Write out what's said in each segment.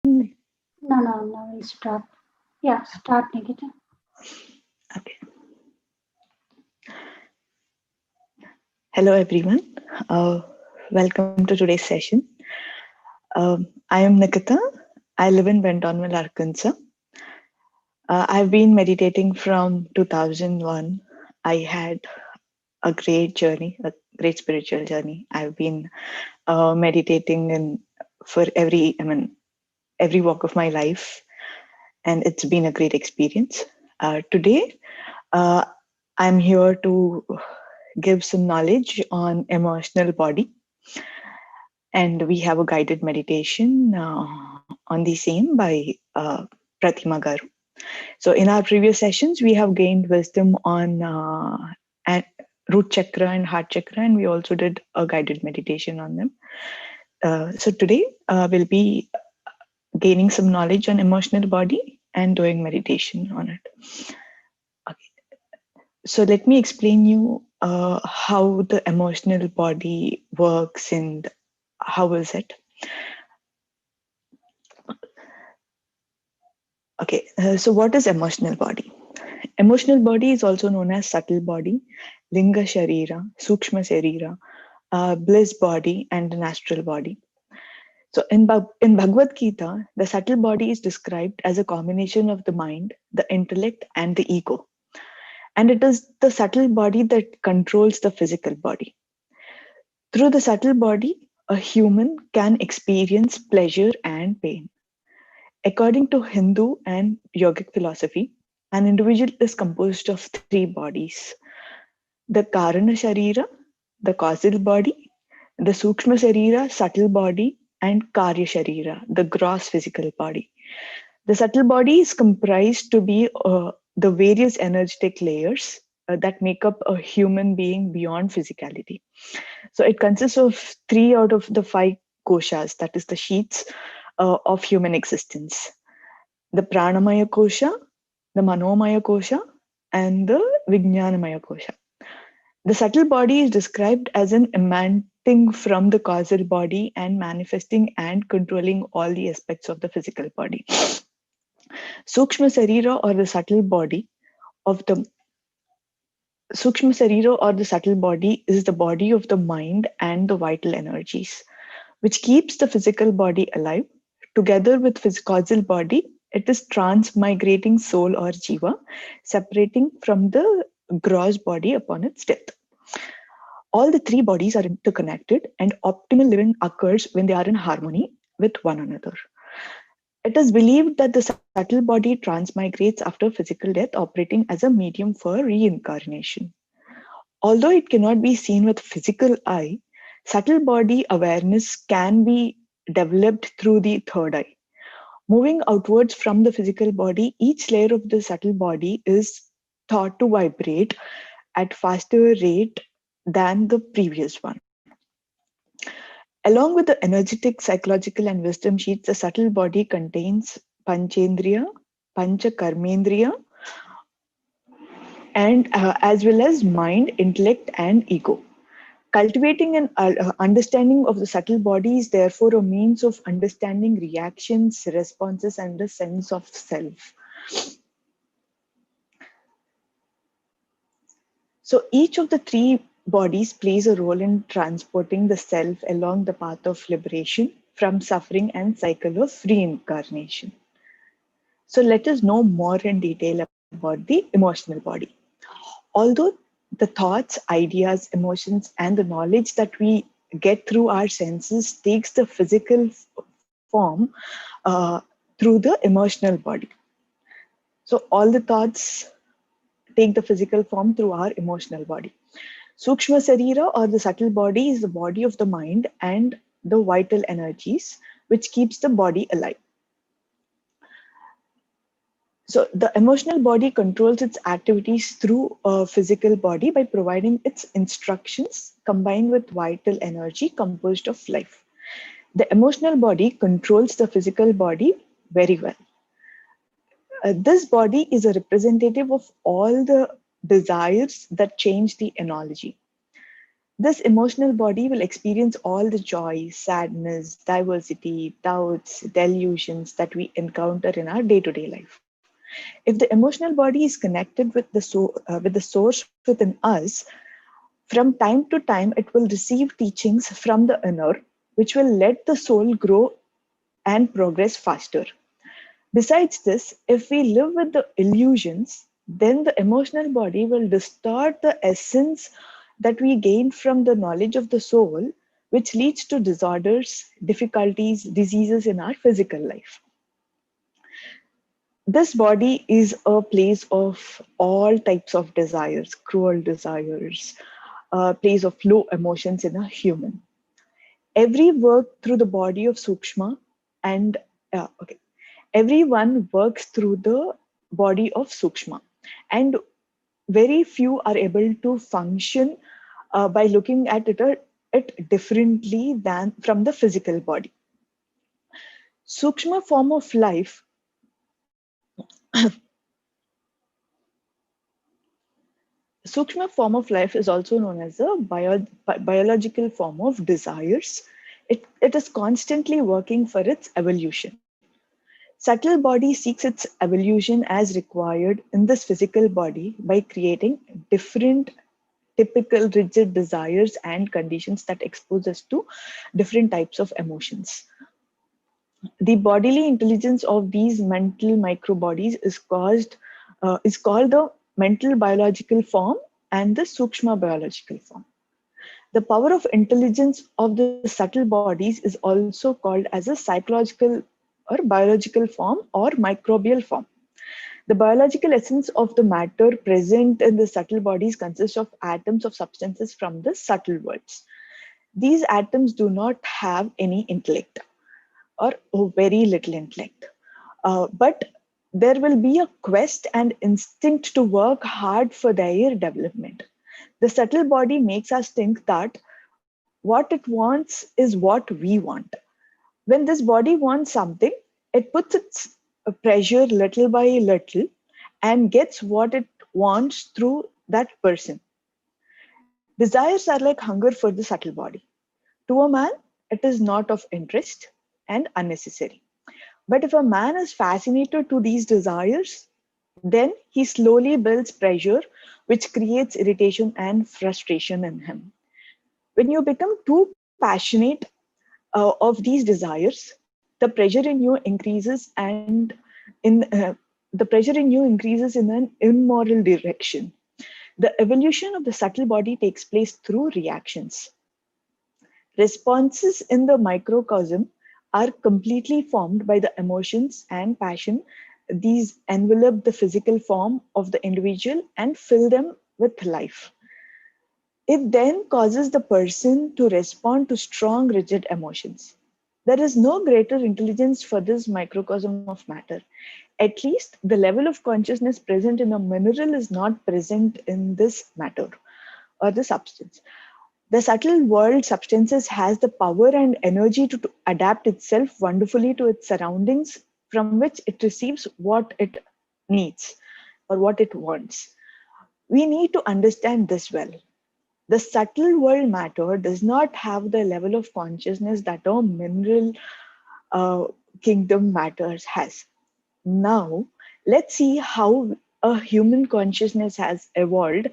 No, we'll start. Yeah, start, Nikita. Okay. Hello, everyone. Uh, Welcome to today's session. I am Nikita. I live in Bentonville, Arkansas. I've been meditating from 2001. I had a great journey, a great spiritual journey. I've been meditating for every walk of my life, and it's been a great experience. Today, uh, I'm here to give some knowledge on emotional body, and we have a guided meditation on the same by Prathima Garu. So in our previous sessions, we have gained wisdom on root chakra and heart chakra, and we also did a guided meditation on them. So today we'll be gaining some knowledge on emotional body and doing meditation on it. Okay. So let me explain you how the emotional body works and how is it. Okay, so what is emotional body? Emotional body is also known as subtle body, linga sharira, sukshma sharira, bliss body, and the astral body. So in Bhagavad Gita, the subtle body is described as a combination of the mind, the intellect, and the ego. And it is the subtle body that controls the physical body. Through the subtle body, a human can experience pleasure and pain. According to Hindu and yogic philosophy, an individual is composed of three bodies: the Karana Sharira, the causal body, the Sukshma Sharira, subtle body, and Karya Sharira, the gross physical body. The subtle body is comprised to be the various energetic layers that make up a human being beyond physicality. So it consists of three out of the five koshas, that is the sheets of human existence: the Pranamaya kosha, the Manomaya kosha, and the Vijnanamaya kosha. The subtle body is described as an emanating from the causal body and manifesting and controlling all the aspects of the physical body. Sukshma Sarira, or the subtle body of the Sukshma Sarira, or the subtle body, is the body of the mind and the vital energies, which keeps the physical body alive. Together with causal body, it is transmigrating soul or jiva, separating from the gross body upon its death. All the three bodies are interconnected, and optimal living occurs when they are in harmony with one another. It is believed that the subtle body transmigrates after physical death, operating as a medium for reincarnation. Although it cannot be seen with physical eye, subtle body awareness can be developed through the third eye. Moving outwards from the physical body, each layer of the subtle body is thought to vibrate at faster rate than the previous one. Along with the energetic, psychological, and wisdom sheets, the subtle body contains Panchendriya, Panchakarmendriya, and as well as mind, intellect, and ego. Cultivating an understanding of the subtle body is therefore a means of understanding reactions, responses, and a sense of self. So each of the three bodies plays a role in transporting the self along the path of liberation from suffering and cycle of reincarnation. So let us know more in detail about the emotional body. Although the thoughts, ideas, emotions, and the knowledge that we get through our senses takes the physical form through the emotional body. So all the thoughts take the physical form through our emotional body. Sukshma Sarira, or the subtle body, is the body of the mind and the vital energies which keeps the body alive. So the emotional body controls its activities through a physical body by providing its instructions combined with vital energy composed of life. The emotional body controls the physical body very well. This body is a representative of all the desires that change the analogy. This emotional body will experience all the joy, sadness, diversity, doubts, delusions that we encounter in our day-to-day life. If the emotional body is connected with with the source within us, from time to time it will receive teachings from the inner, which will let the soul grow and progress faster. Besides this, if we live with the illusions, then the emotional body will distort the essence that we gain from the knowledge of the soul, which leads to disorders, difficulties, diseases in our physical life. This body is a place of all types of desires, cruel desires, a place of low emotions in a human. Every work through the body of Sukshma and okay, everyone works through the body of Sukshma, and very few are able to function by looking at it differently than from the physical body. Sukshma form of life Sukshma form of life is also known as a biological form of desires. It is constantly working for its evolution. Subtle body seeks its evolution as required in this physical body by creating different typical rigid desires and conditions that expose us to different types of emotions. The bodily intelligence of these mental microbodies is called the mental biological form and the sukshma biological form. The power of intelligence of the subtle bodies is also called as a psychological or biological form or microbial form. The biological essence of the matter present in the subtle bodies consists of atoms of substances from the subtle worlds. These atoms do not have any intellect or very little intellect. But there will be a quest and instinct to work hard for their development. The subtle body makes us think that what it wants is what we want. When this body wants something, it puts its pressure little by little and gets what it wants through that person. Desires are like hunger for the subtle body. To a man, it is not of interest and unnecessary. But if a man is fascinated to these desires, then he slowly builds pressure, which creates irritation and frustration in him. When you become too passionate of these desires, the pressure in you increases, and in the pressure in you increases in an immoral direction. The evolution of the subtle body takes place through reactions. Responses in the microcosm are completely formed by the emotions and passion. These envelop the physical form of the individual and fill them with life. It then causes the person to respond to strong, rigid emotions. There is no greater intelligence for this microcosm of matter. At least the level of consciousness present in a mineral is not present in this matter or the substance. The subtle world substances has the power and energy to adapt itself wonderfully to its surroundings, from which it receives what it needs or what it wants. We need to understand this well. The subtle world matter does not have the level of consciousness that a mineral uh, kingdom matters has. Now, let's see how a human consciousness has evolved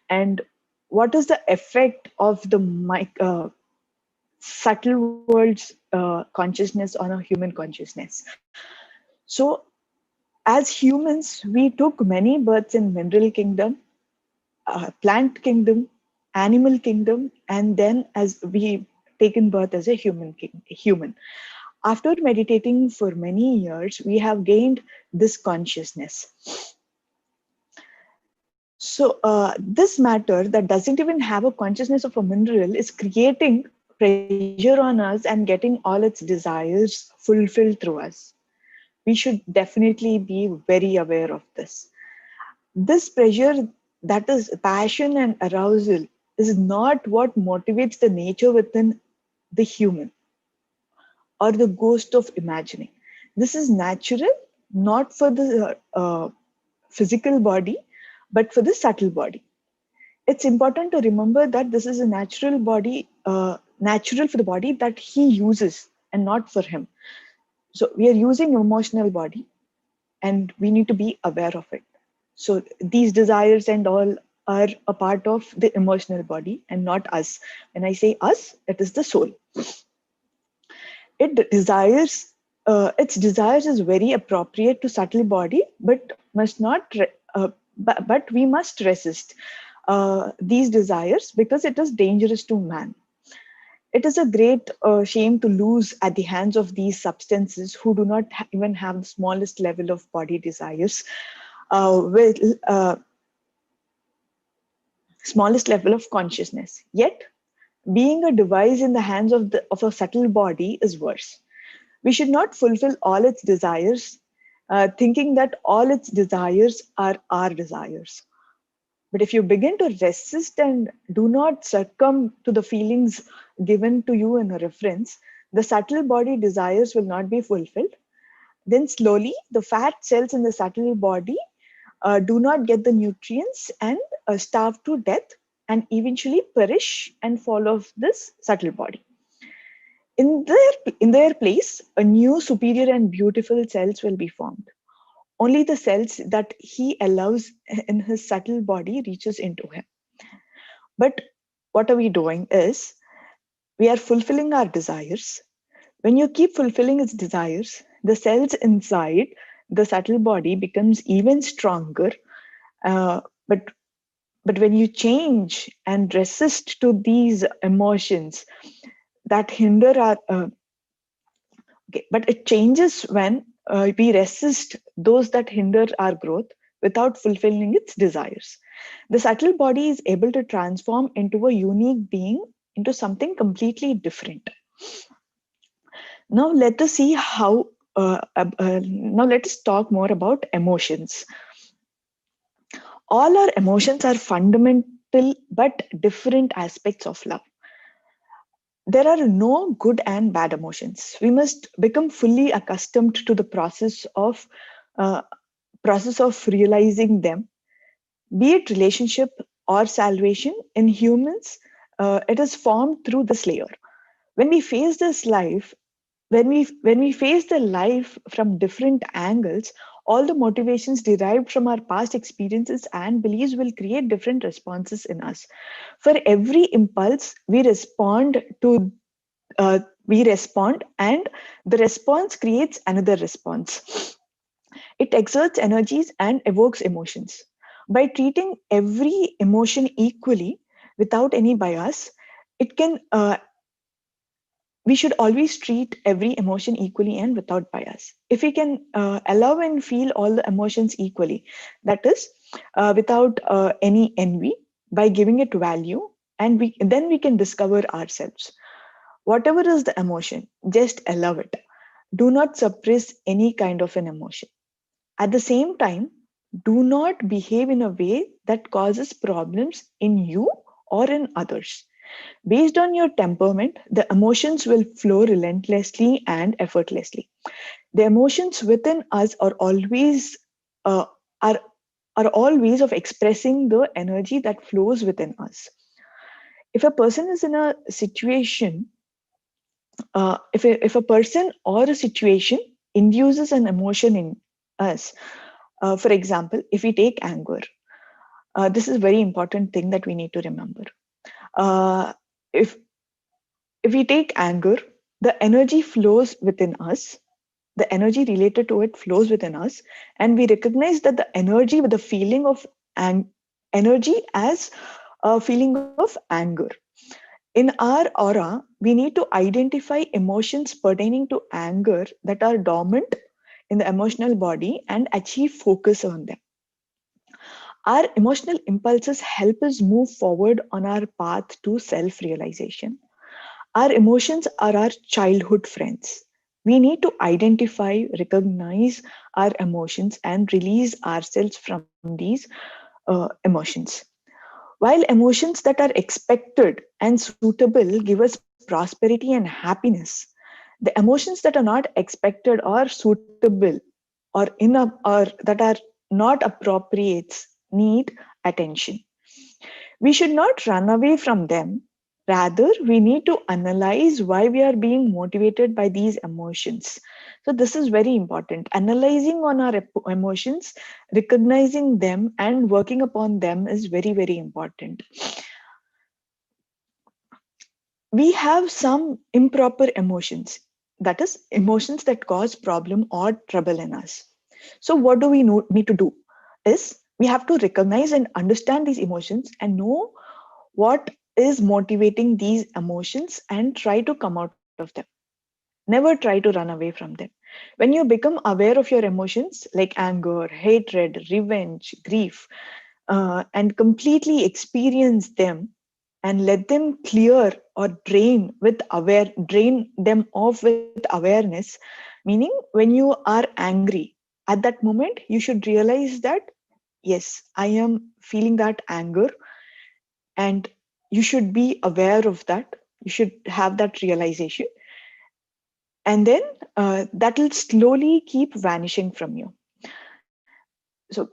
and what is the effect of the subtle world's consciousness on a human consciousness. So, as humans, we took many births in mineral kingdom, plant kingdom, animal kingdom, and then as we taken birth as a human. After meditating for many years, we have gained this consciousness. So this matter that doesn't even have a consciousness of a mineral is creating pressure on us and getting all its desires fulfilled through us. We should definitely be very aware of this. This pressure, that is passion and arousal, is not what motivates the nature within the human or the ghost of imagining. This is natural, not for the physical body, but for the subtle body. it's important to remember that this is a natural body, natural for the body that he uses and not for him. So we are using emotional body and we need to be aware of it. So these desires and all are a part of the emotional body and not us. When I say us, it is the soul. It desires, its desires is very appropriate to subtle body, but must not, but we must resist these desires because it is dangerous to man. It is a great shame to lose at the hands of these substances who do not even have the smallest level of body desires, with smallest level of consciousness. Yet, being a device in the hands of a subtle body is worse. We should not fulfill all its desires, thinking that all its desires are our desires. But if you begin to resist and do not succumb to the feelings given to you in a reference, the subtle body desires will not be fulfilled. Then slowly, the fat cells in the subtle body do not get the nutrients and starve to death and eventually perish and fall off this subtle body. In their place, a new superior and beautiful cells will be formed. Only the cells that he allows in his subtle body reaches into him. But what are we doing is we are fulfilling our desires. When you keep fulfilling its desires, the cells inside the subtle body becomes even stronger. Uh, but but when you change and resist to these emotions that hinder our okay, but it changes when we resist those that hinder our growth without fulfilling its desires. The subtle body is able to transform into a unique being, into something completely different. Now let us see how. Now let us talk more about emotions. All our emotions are fundamental but different aspects of love. There are no good and bad emotions. We must become fully accustomed to the uh, process of realizing them, be it relationship or salvation in humans. It is formed through this layer. When we face this life, when we face the life from different angles, all the motivations derived from our past experiences and beliefs will create different responses in us. For every impulse we respond, and the response creates another response. It exerts energies and evokes emotions. By treating every emotion equally without any bias, it can we should always treat every emotion equally and without bias. If we can allow and feel all the emotions equally, that is, without any envy, by giving it value, and then we can discover ourselves. Whatever is the emotion, just allow it. Do not suppress any kind of an emotion. At the same time, do not behave in a way that causes problems in you or in others. Based on your temperament, the emotions will flow relentlessly and effortlessly. The emotions within us uh, are, are all ways of expressing the energy that flows within us. If a person is in a situation, if a person or a situation induces an emotion in us, for example, if we take anger, this is a very important thing that we need to remember. Uh, if if we take anger, the energy flows within us. The energy related to it flows within us, and we recognize that the energy with the feeling of energy as a feeling of anger. In our aura, we need to identify emotions pertaining to anger that are dormant in the emotional body and achieve focus on them. Our emotional impulses help us move forward on our path to self realization. Our emotions are our childhood friends. We need to identify, recognize our emotions, and release ourselves from these emotions. While emotions that are expected and suitable give us prosperity and happiness, the emotions that are not expected or suitable or that are not appropriate need attention. We should not run away from them. Rather, we need to analyze why we are being motivated by these emotions. So, this is very important. Analyzing on our emotions, recognizing them, and working upon them is very, very important. We have some improper emotions, that is, emotions that cause problem or trouble in us. So, what do we need to do? Is we have to recognize and understand these emotions and know what is motivating these emotions and try to come out of them. Never try to run away from them. When you become aware of your emotions like anger, hatred, revenge, grief, and completely experience them and let them clear or drain them off with awareness, meaning when you are angry, at that moment you should realize that yes, I am feeling that anger, and you should be aware of that. You should have that realization, and then that will slowly keep vanishing from you. So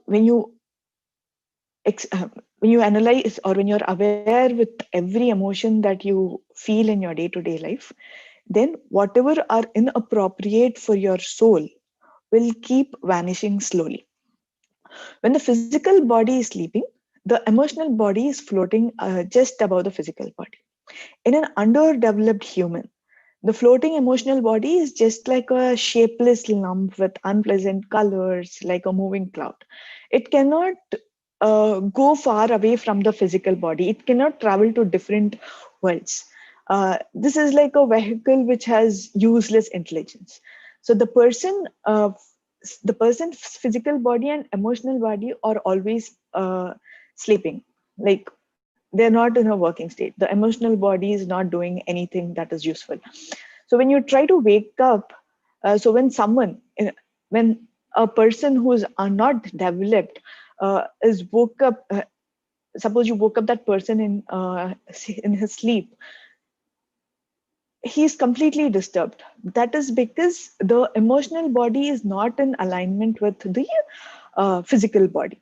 ex- uh, when you analyze or when you're aware with every emotion that you feel in your day-to-day life, then whatever are inappropriate for your soul will keep vanishing slowly. When the physical body is sleeping, the emotional body is floating just above the physical body. In an underdeveloped human, the floating emotional body is just like a shapeless lump with unpleasant colors, like a moving cloud. It cannot go far away from the physical body. It cannot travel to different worlds. This is like a vehicle which has useless intelligence. So the person's physical body and emotional body are always sleeping. Like they're not in a working state. The emotional body is not doing anything that is useful. So when you try to wake up, so when a person who is not developed is woke up, suppose you woke up that person in his sleep, he is completely disturbed. That is because the emotional body is not in alignment with the physical body,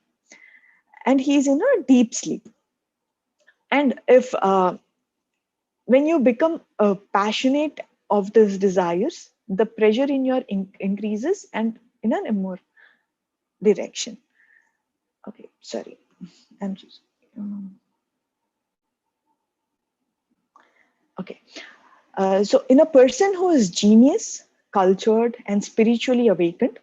and he is in a deep sleep. And if when you become passionate of these desires, the pressure in your increases and in an more direction. Okay, sorry, I'm just okay. So in a person who is genius, cultured, and spiritually awakened,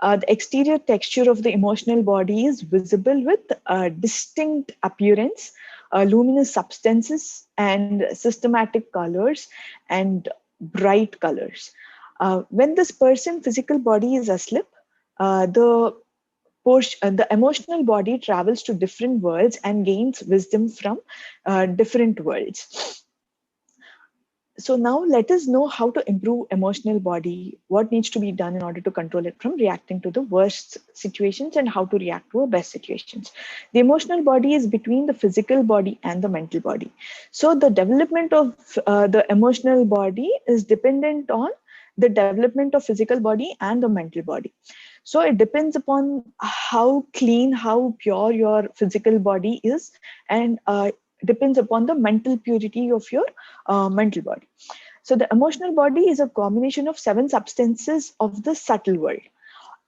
the exterior texture of the emotional body is visible with distinct appearance, luminous substances, and systematic colors and bright colors. When this person physical body is asleep, the emotional body travels to different worlds and gains wisdom from different worlds. So now let us know how to improve emotional body, what needs to be done in order to control it from reacting to the worst situations and how to react to the best situations. The emotional body is between the physical body and the mental body. So the development of the emotional body is dependent on the development of physical body and the mental body. So it depends upon how clean, how pure your physical body is, and depends upon the mental purity of your mental body. So the emotional body is a combination of 7 substances of the subtle world.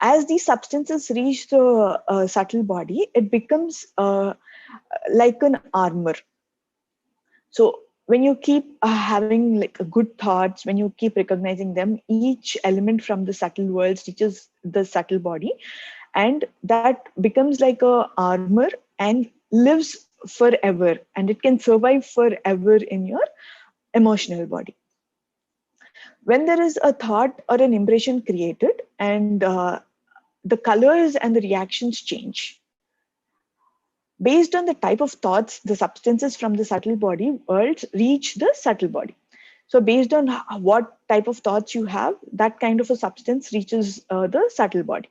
As these substances reach the subtle body, it becomes like an armor. So when you keep having like good thoughts, when you keep recognizing them, each element from the subtle worlds reaches the subtle body, and that becomes like a armor and lives forever, and it can survive forever in your emotional body. When there is a thought or an impression created, and the colors and the reactions change based on the type of thoughts, the substances from the subtle body worlds reach the subtle body. So based on what type of thoughts you have, that kind of a substance reaches the subtle body.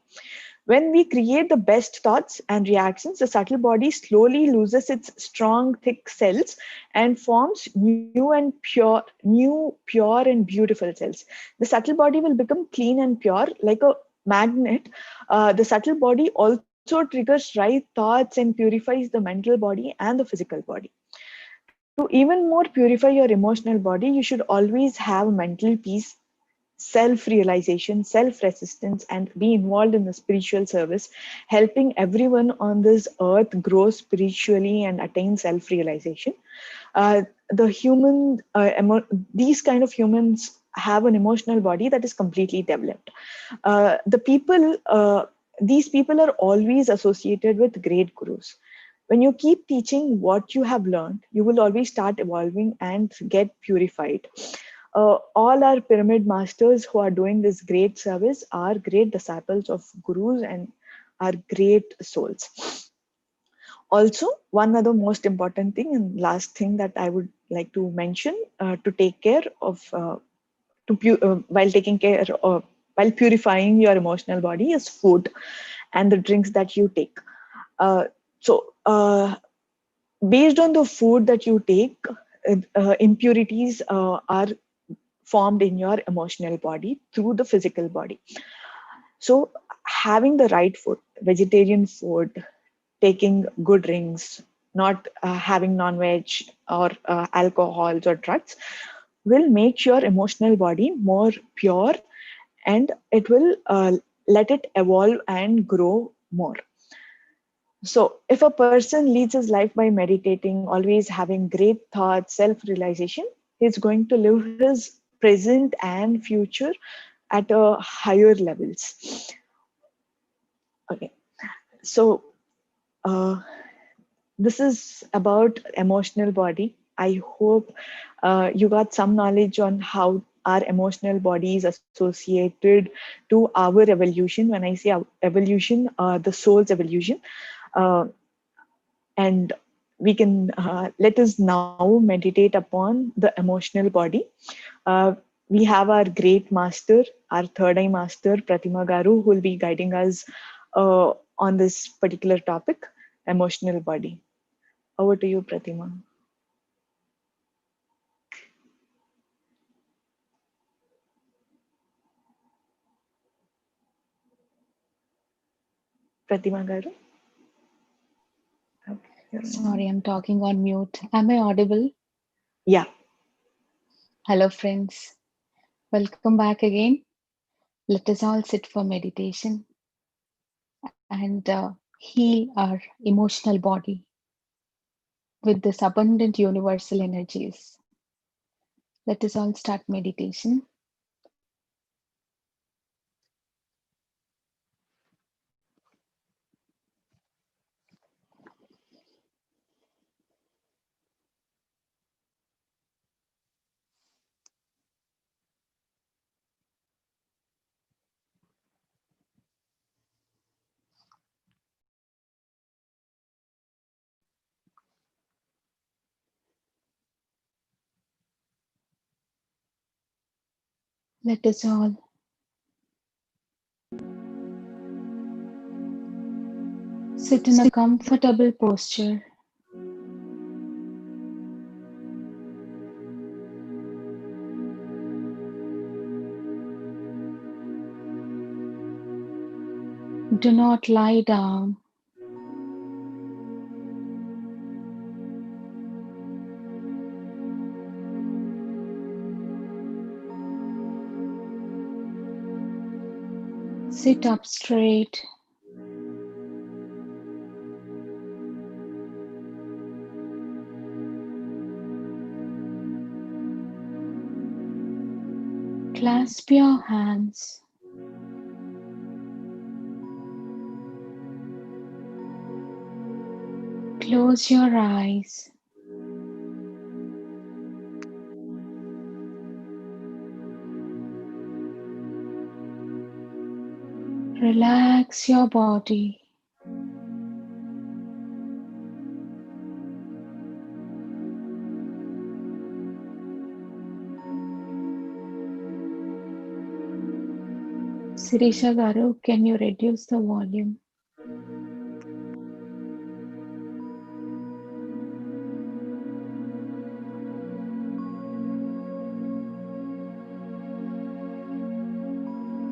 When we create the best thoughts and reactions, the subtle body slowly loses its strong, thick cells and forms new, pure, and beautiful cells. The subtle body will become clean and pure like a magnet. The subtle body also also triggers right thoughts and purifies the mental body and the physical body. To even more purify your emotional body, you should always have mental peace, self realization, self resistance, and be involved in the spiritual service, helping everyone on this earth grow spiritually and attain self realization. The human, these kind of humans have an emotional body that is completely developed. These people are always associated with great gurus. When you keep teaching what you have learned, you will always start evolving and get purified. All our pyramid masters who are doing this great service are great disciples of gurus and are great souls. Also, one other most important thing and last thing that I would like to mention, to take care of while taking care of while purifying your emotional body is food and the drinks that you take. uh, so based on the food that you take, impurities are formed in your emotional body through the physical body. So having the right food, vegetarian food, taking good drinks, not having non-veg or alcohols or drugs, will make your emotional body more pure, and it will let it evolve and grow more. So, if a person leads his life by meditating, always having great thoughts, self realization, he's going to live his present and future at a higher levels. Okay, so uh, this is about emotional body. I hope you got some knowledge on how our emotional body is associated to our evolution. When I say our evolution, the soul's evolution. Uh, and we can let us now meditate upon the emotional body. Uh, we have our great master, our third eye master, Prathima Garu, who will be guiding us on this particular topic, emotional body. Over to you, Prathima. Prathima Garu. Okay, Sorry, I'm talking on mute. Am I audible? yeah. Hello, friends. Welcome back again. Let us all sit for meditation and heal our emotional body with this abundant universal energies. Let us all start meditation. Let us all sit in a comfortable posture. Do not lie down. Sit up straight. Clasp your hands. Close your eyes. Relax your body. Sirisha Garu, can you reduce the volume?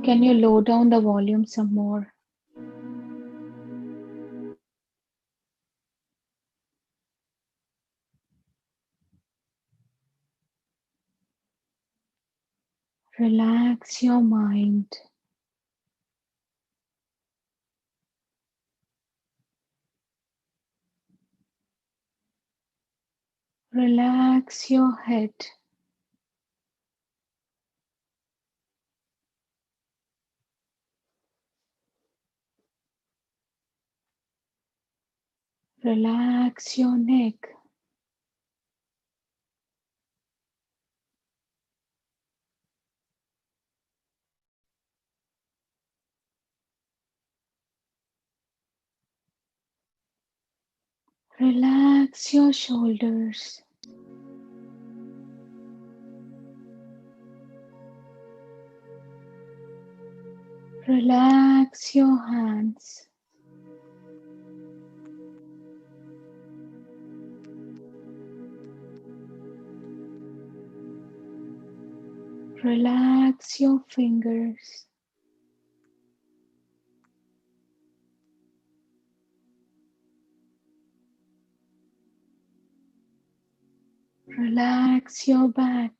Can you lower down the volume some more? Relax your mind. Relax your head. Relax your neck. Relax your shoulders. Relax your hands. Relax your fingers. Relax your back.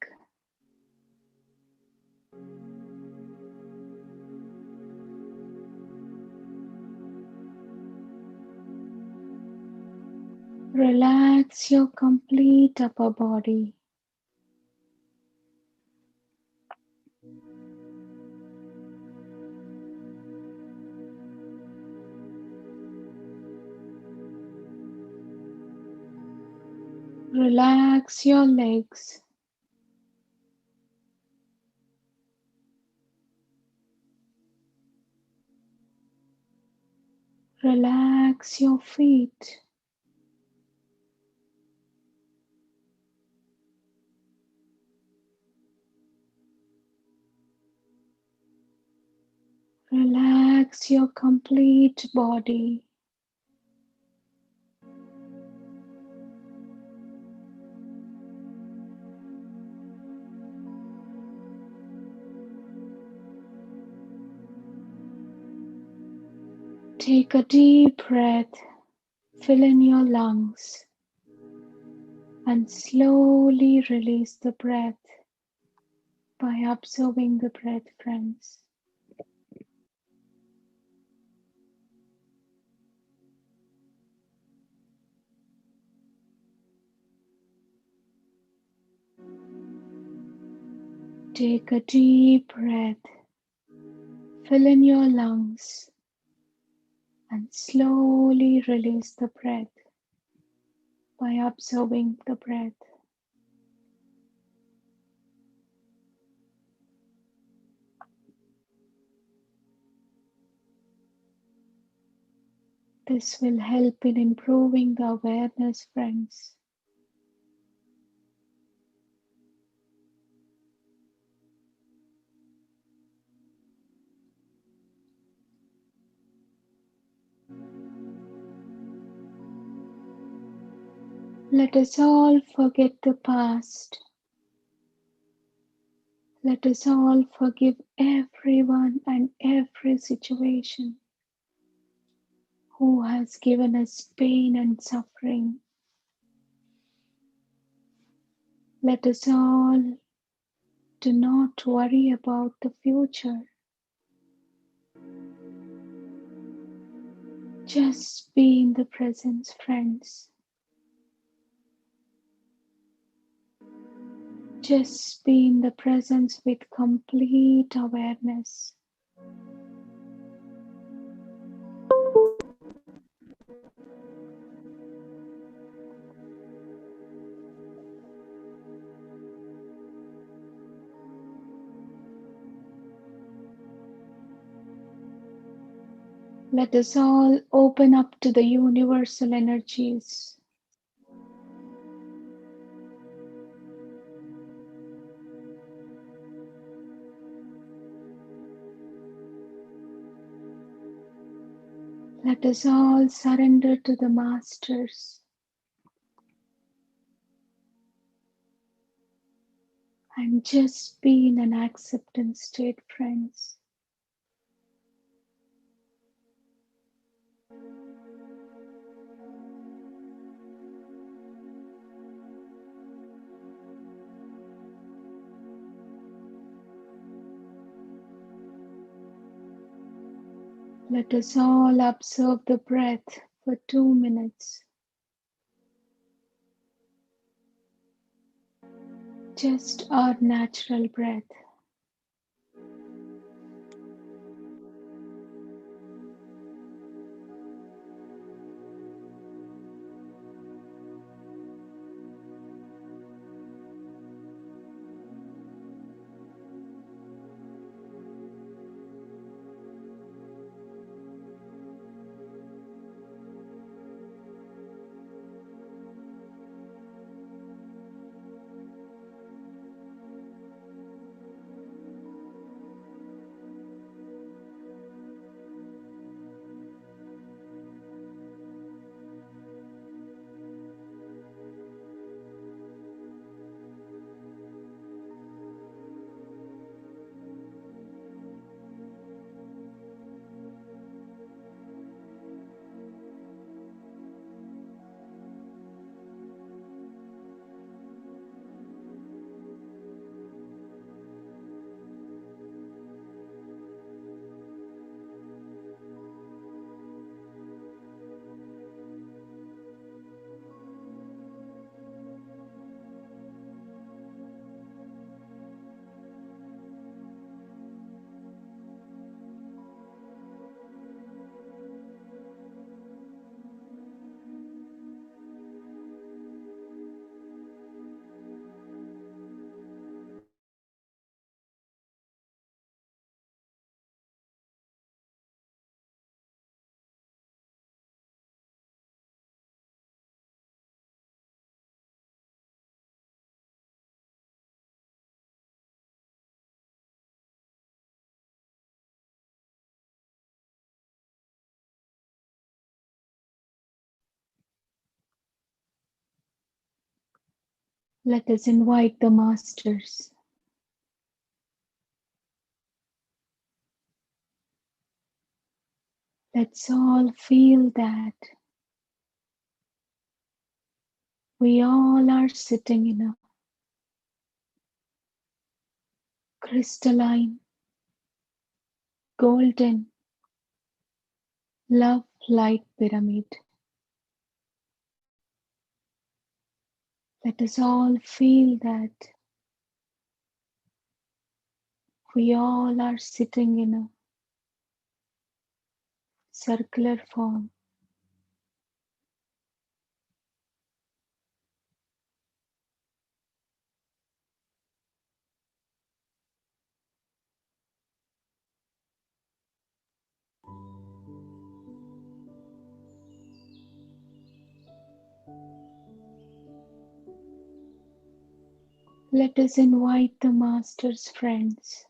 Relax your complete upper body. Relax your legs. Relax your feet. Relax your complete body. Take a deep breath, fill in your lungs, and slowly release the breath by observing the breath, friends. Take a deep breath, fill in your lungs, and slowly release the breath by observing the breath. This will help in improving the awareness, friends. Let us all forget the past. Let us all forgive everyone and every situation who has given us pain and suffering. Let us all do not worry about the future. Just be in the present, friends. Just be in the presence with complete awareness. Let us all open up to the universal energies. Let us all surrender to the masters and just be in an acceptance state, friends. Let us all observe the breath for 2 minutes. Just our natural breath. Let us invite the masters. Let's all feel that we all are sitting in a crystalline, golden, love light pyramid. Let us all feel that we all are sitting in a circular form. Let us invite the Master's friends.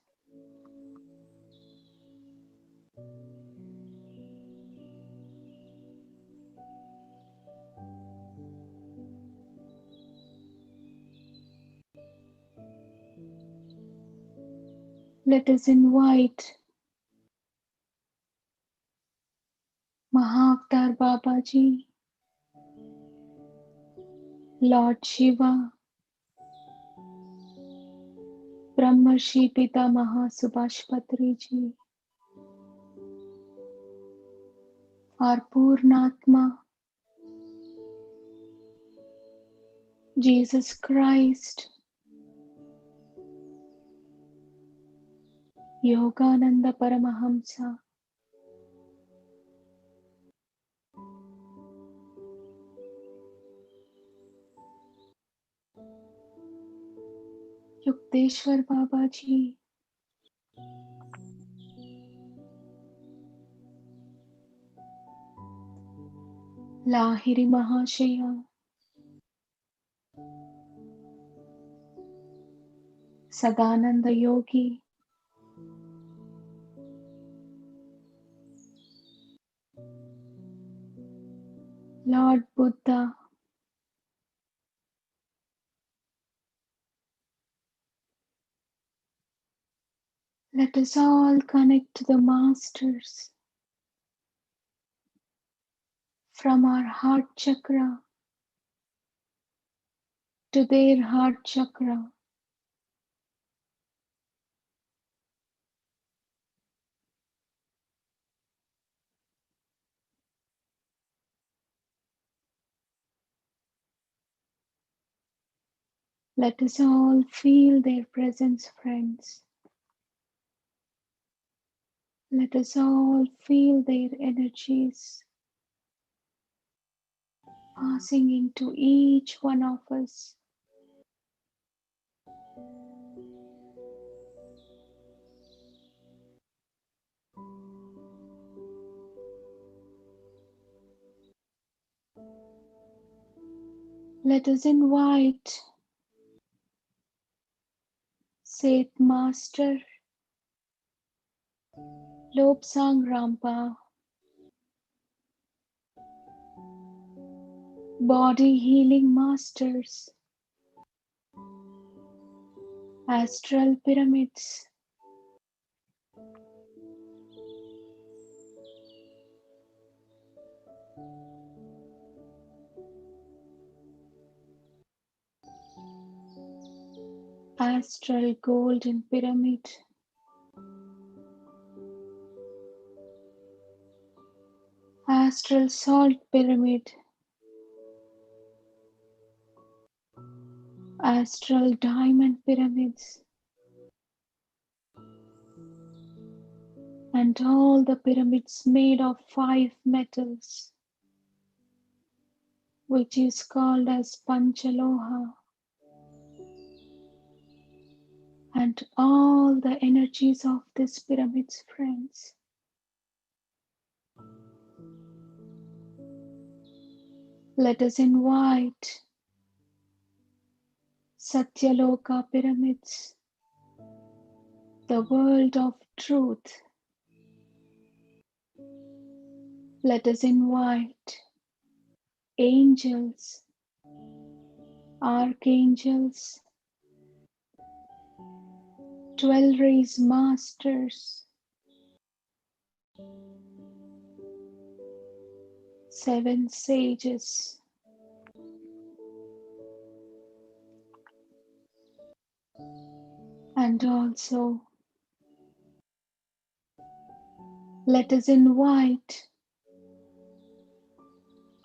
Let us invite Mahavatar Babaji, Lord Shiva, Brahmarshi Pitamaha Subhashpatri Ji, our Purnatma, Jesus Christ, Yogananda Paramahamsa, Yukteswar Babaji, Lahiri Mahashaya, Sadananda Yogi, Lord Buddha, let us all connect to the Masters from our heart chakra to their heart chakra. Let us all feel their presence, friends. Let us all feel their energies passing into each one of us. Let us invite Seth Master, Lobsang Rampa, Body Healing Masters, Astral Pyramids, Astral Golden Pyramid, Astral Salt Pyramid, Astral Diamond Pyramids, and all the pyramids made of 5 metals, which is called as Panchaloha, and all the energies of these pyramids, friends. Let us invite Satyaloka pyramids, the world of truth. Let us invite angels, archangels, 12 rays masters, 7 sages, and also let us invite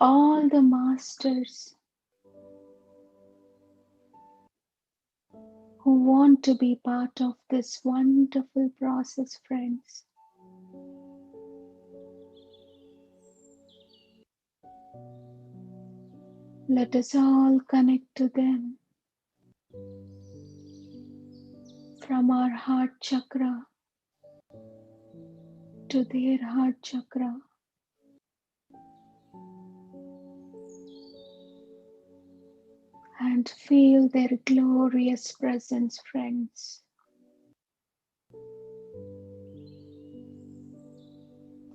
all the masters who want to be part of this wonderful process, friends. Let us all connect to them from our heart chakra to their heart chakra. And feel their glorious presence, friends.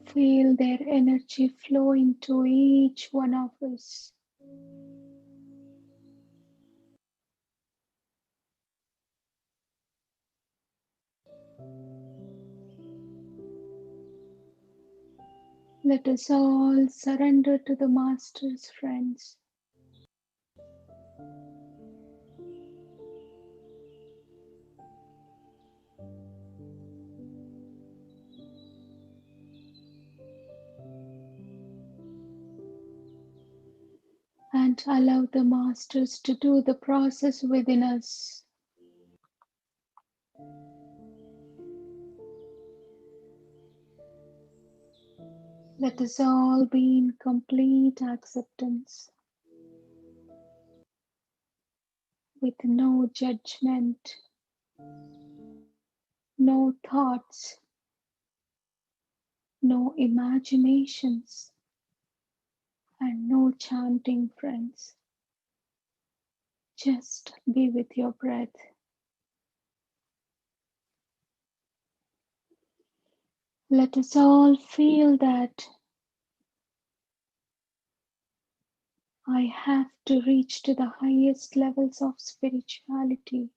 Feel their energy flowing to each one of us. Let us all surrender to the Masters, friends. And allow the Masters to do the process within us. Let us all be in complete acceptance, with no judgment, no thoughts, no imaginations, and no chanting, friends. Just be with your breath. Let us all feel that I have to reach to the highest levels of spirituality.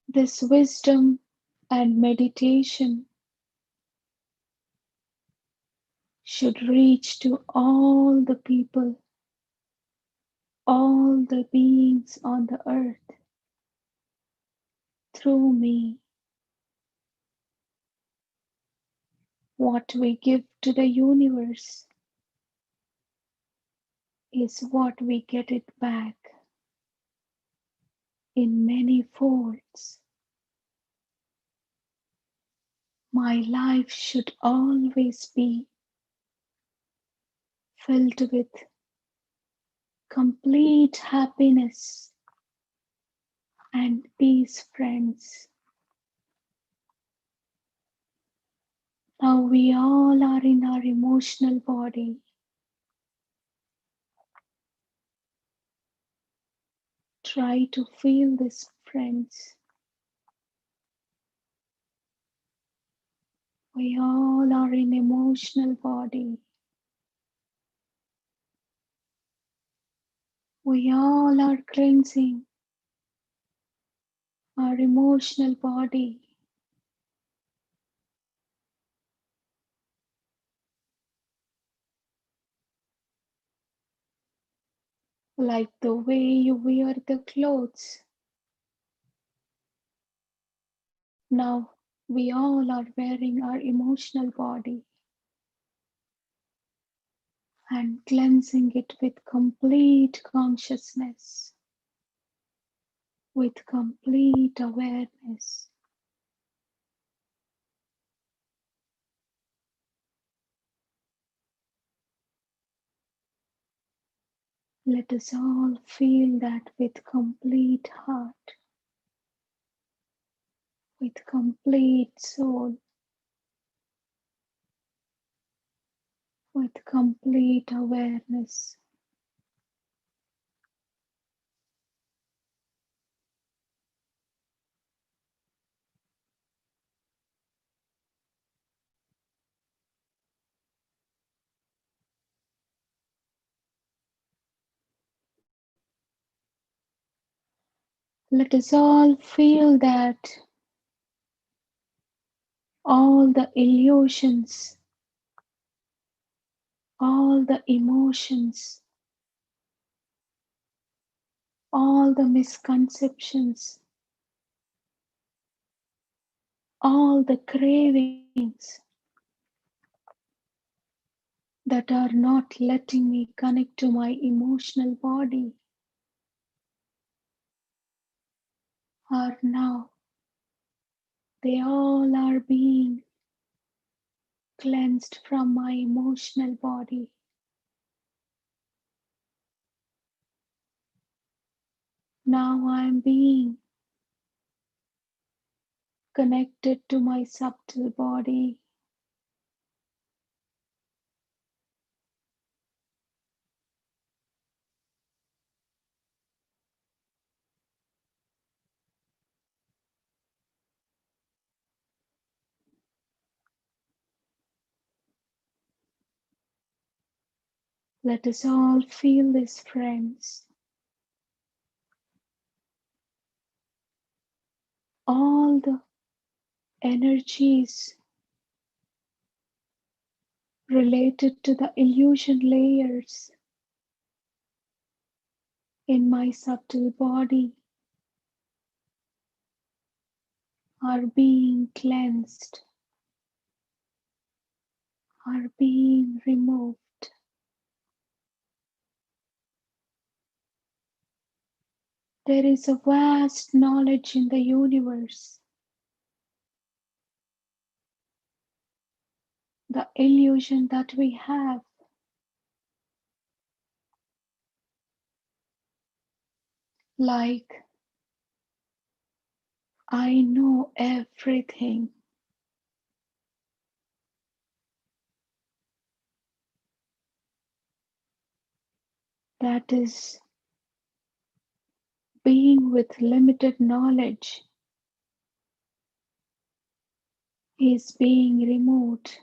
This wisdom and meditation should reach to all the people, all the beings on the earth through me. What we give to the universe is what we get it back in many folds. My life should always be filled with complete happiness and peace, friends. Now we all are in our emotional body. Try to feel this, friends. We all are in emotional body. We all are cleansing our emotional body. Like the way you wear the clothes. Now we all are wearing our emotional body and cleansing it with complete consciousness, with complete awareness. Let us all feel that with complete heart, with complete soul, with complete awareness. Let us all feel that all the illusions, all the emotions, all the misconceptions, all the cravings that are not letting me connect to my emotional body are now, they all are being cleansed from my emotional body. Now I am being connected to my subtle body. Let us all feel this, friends. All the energies related to the illusion layers in my subtle body are being cleansed, are being removed. There is a vast knowledge in the universe. The illusion that we have, like, I know everything. That is being with limited knowledge is being removed.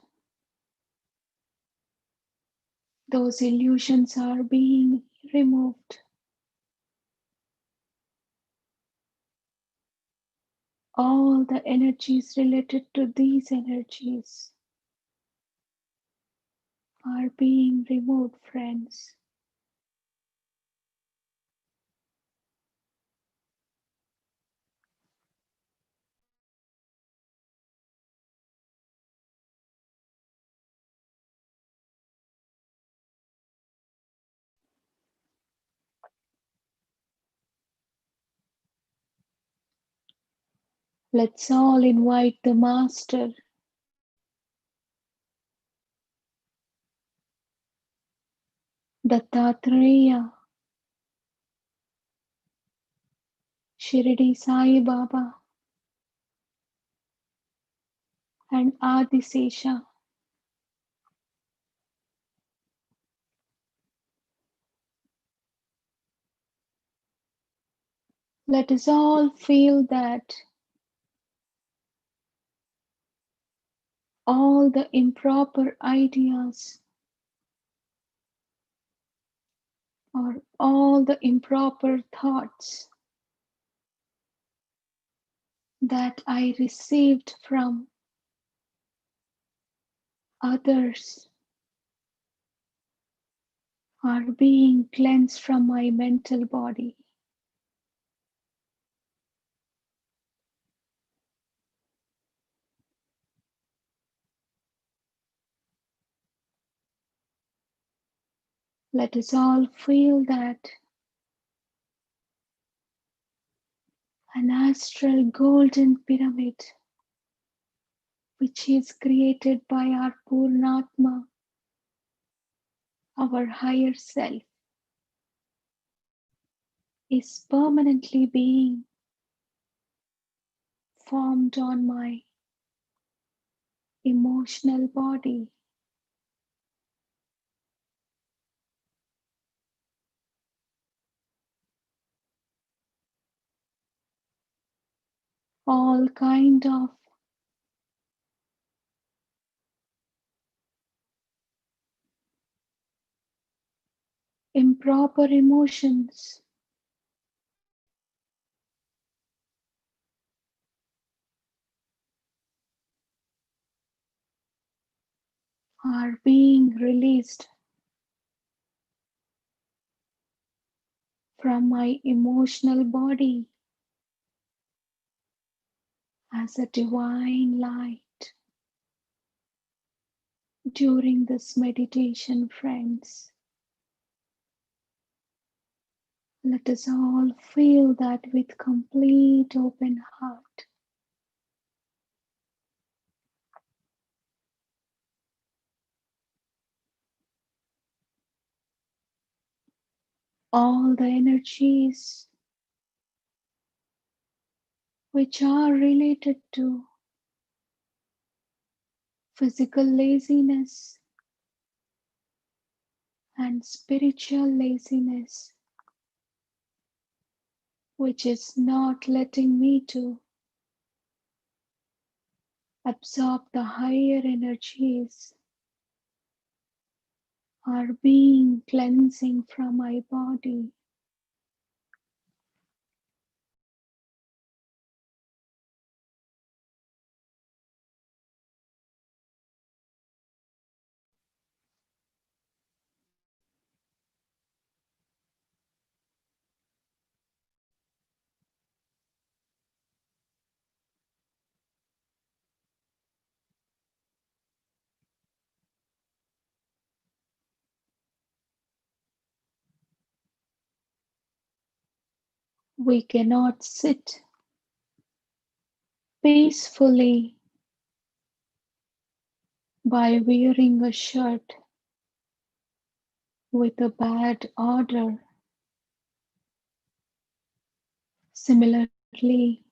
Those illusions are being removed. All the energies related to these energies are being removed, friends. Let's all invite the Master, Dattatreya, Shirdi Sai Baba, and Adisesha. Let us all feel that all the improper ideas or all the improper thoughts that I received from others are being cleansed from my mental body. Let us all feel that an astral golden pyramid, which is created by our Purnatma, our higher self, is permanently being formed on my emotional body. All kind of improper emotions are being released from my emotional body as a divine light during this meditation, friends. Let us all feel that with complete open heart. All the energies which are related to physical laziness and spiritual laziness, which is not letting me to absorb the higher energies, are being cleansing from my body. We cannot sit peacefully by wearing a shirt with a bad odor. Similarly,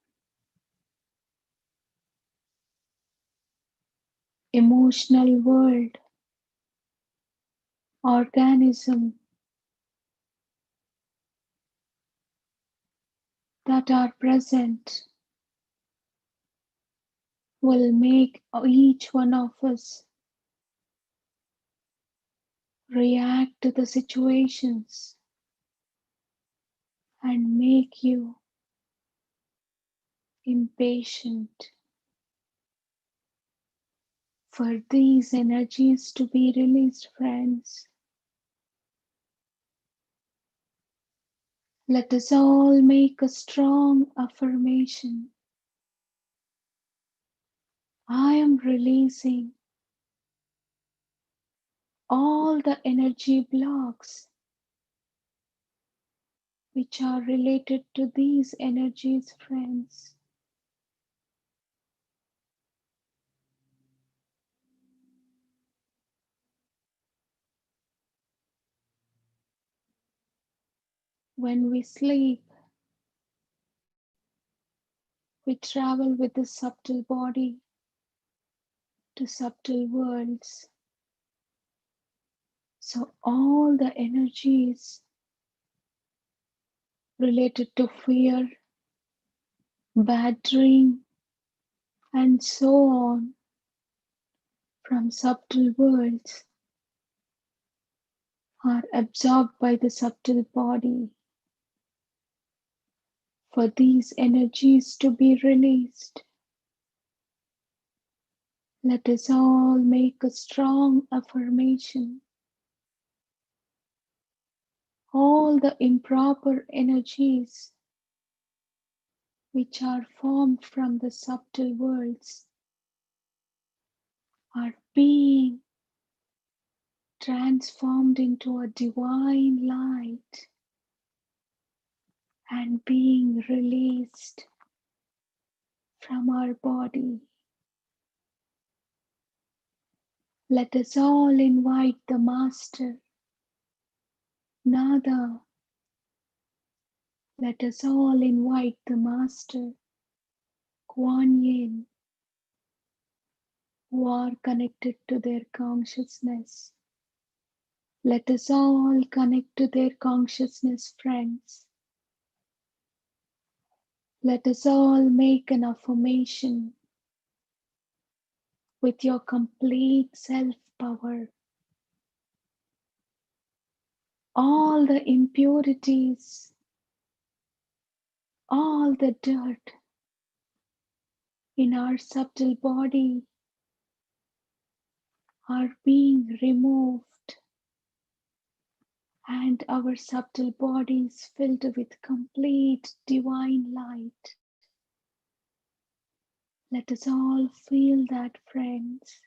emotional world, organism that are present will make each one of us react to the situations and make you impatient for these energies to be released, friends. Let us all make a strong affirmation. I am releasing all the energy blocks which are related to these energies, friends. When we sleep, we travel with the subtle body to subtle worlds. So all the energies related to fear, bad dream, and so on from subtle worlds are absorbed by the subtle body. For these energies to be released, let us all make a strong affirmation. All the improper energies which are formed from the subtle worlds are being transformed into a divine light and being released from our body. Let us all invite the Master, Nada. Let us all invite the Master, Kuan Yin, who are connected to their consciousness. Let us all connect to their consciousness, friends. Let us all make an affirmation with your complete self-power. All the impurities, all the dirt in our subtle body are being removed, and our subtle body is filled with complete divine light. Let us all feel that, friends.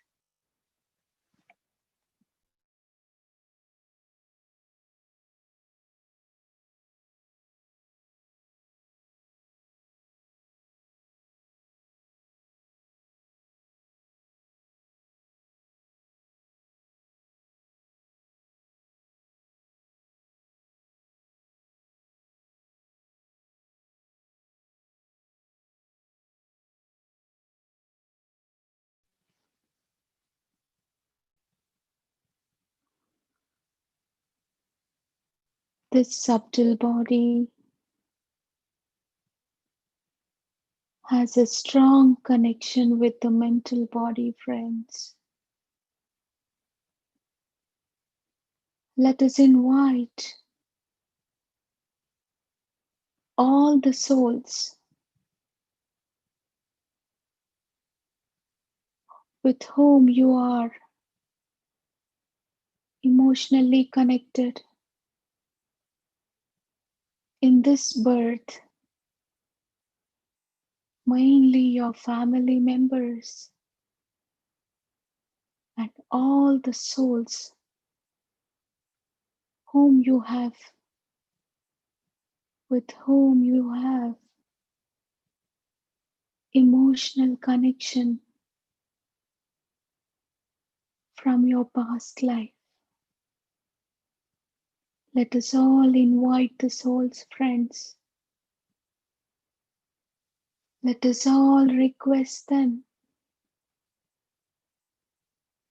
This subtle body has a strong connection with the mental body, friends. Let us invite all the souls with whom you are emotionally connected in this birth, mainly your family members and all the souls whom you have, with whom you have emotional connection from your past life. Let us all invite the souls, friends. Let us all request them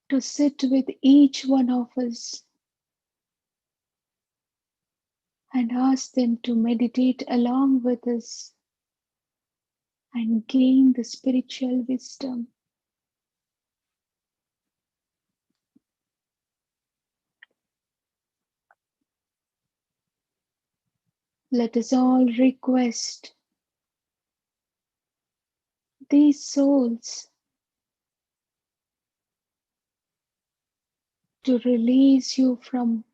to sit with each one of us and ask them to meditate along with us and gain the spiritual wisdom. Let us all request these souls to release you from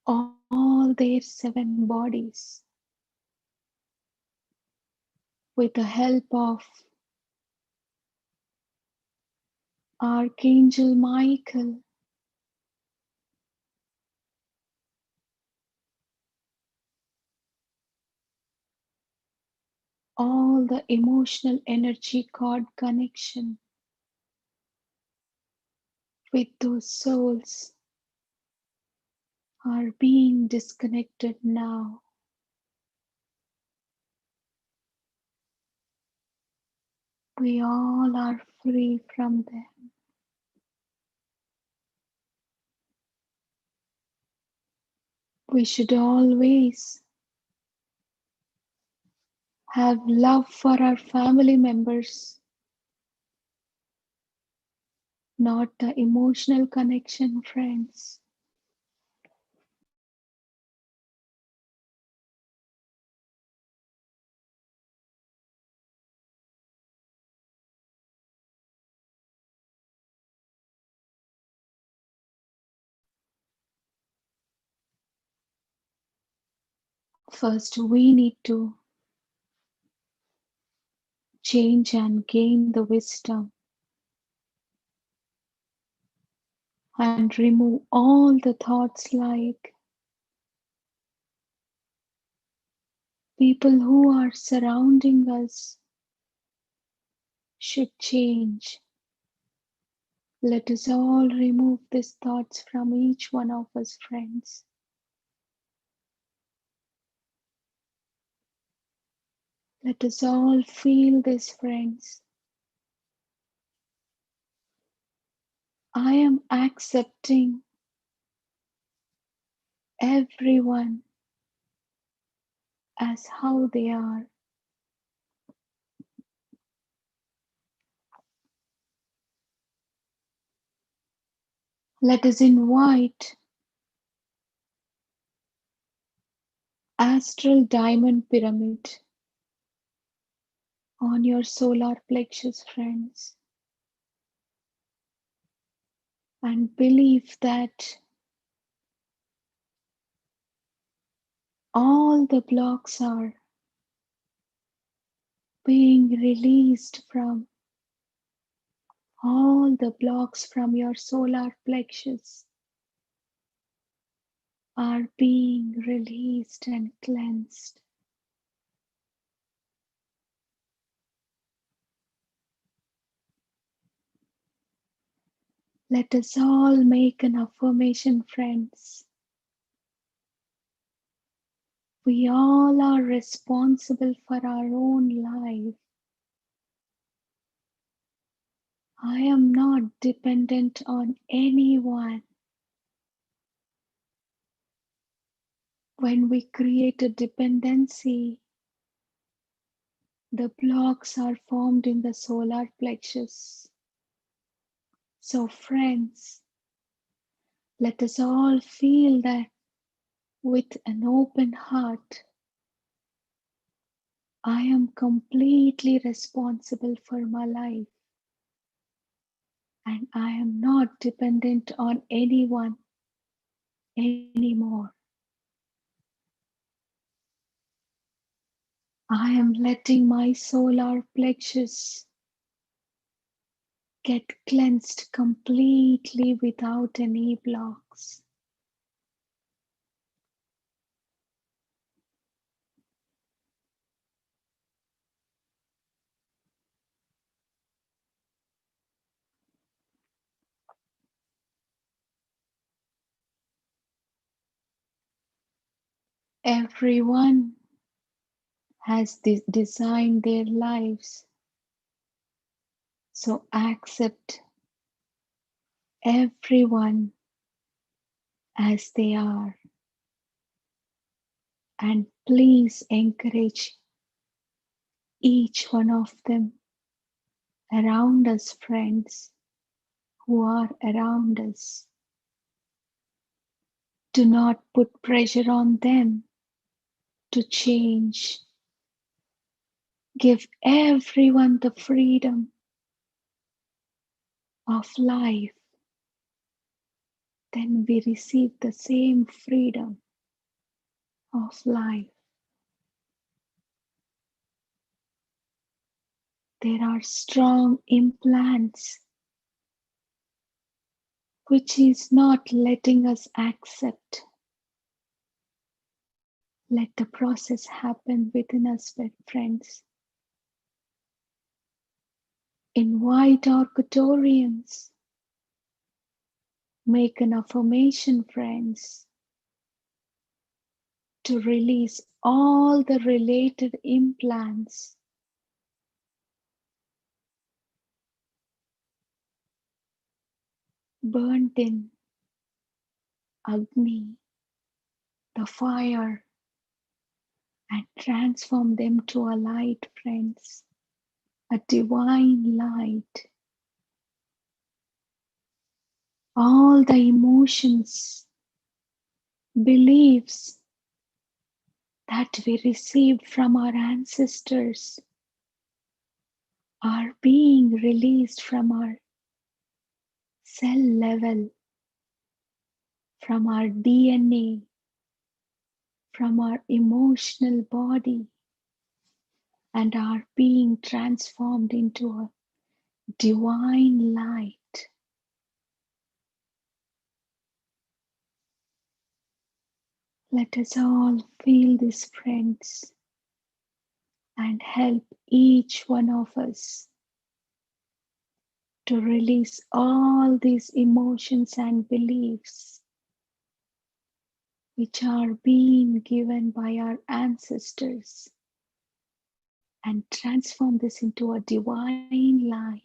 all their 7 bodies with the help of Archangel Michael, all the emotional energy cord connection with those souls are being disconnected now. We all are free from them. We should always have love for our family members, not the emotional connection, friends. First, we need to change and gain the wisdom and remove all the thoughts like people who are surrounding us should change. Let us all remove these thoughts from each one of us, friends. Let us all feel this, friends. I am accepting everyone as how they are. Let us invite astral diamond pyramid on your solar plexus, friends, and believe that all the blocks are being released from all the blocks from your solar plexus are being released and cleansed. Let us all make an affirmation, friends. We all are responsible for our own life. I am not dependent on anyone. When we create a dependency, the blocks are formed in the solar plexus. So, friends, let us all feel that with an open heart. I am completely responsible for my life, and I am not dependent on anyone anymore. I am letting my solar plexus get cleansed completely without any blocks. Everyone has designed their lives, so accept everyone as they are, and please encourage each one of them around us, friends who are around us. Do not put pressure on them to change. Give everyone the freedom of life. Then we receive the same freedom of life. There are strong implants which is not letting us accept. Let the process happen within us, friends. Invite our Katorians. Make an affirmation, friends. to release all the related implants burnt in Agni, the fire, and transform them to a light, friends, a divine light. All the emotions, beliefs that we received from our ancestors are being released from our cell level, from our DNA, from our emotional body, and are being transformed into a divine light. Let us all feel this, friends, and help each one of us to release all these emotions and beliefs which are being given by our ancestors and transform this into a divine light.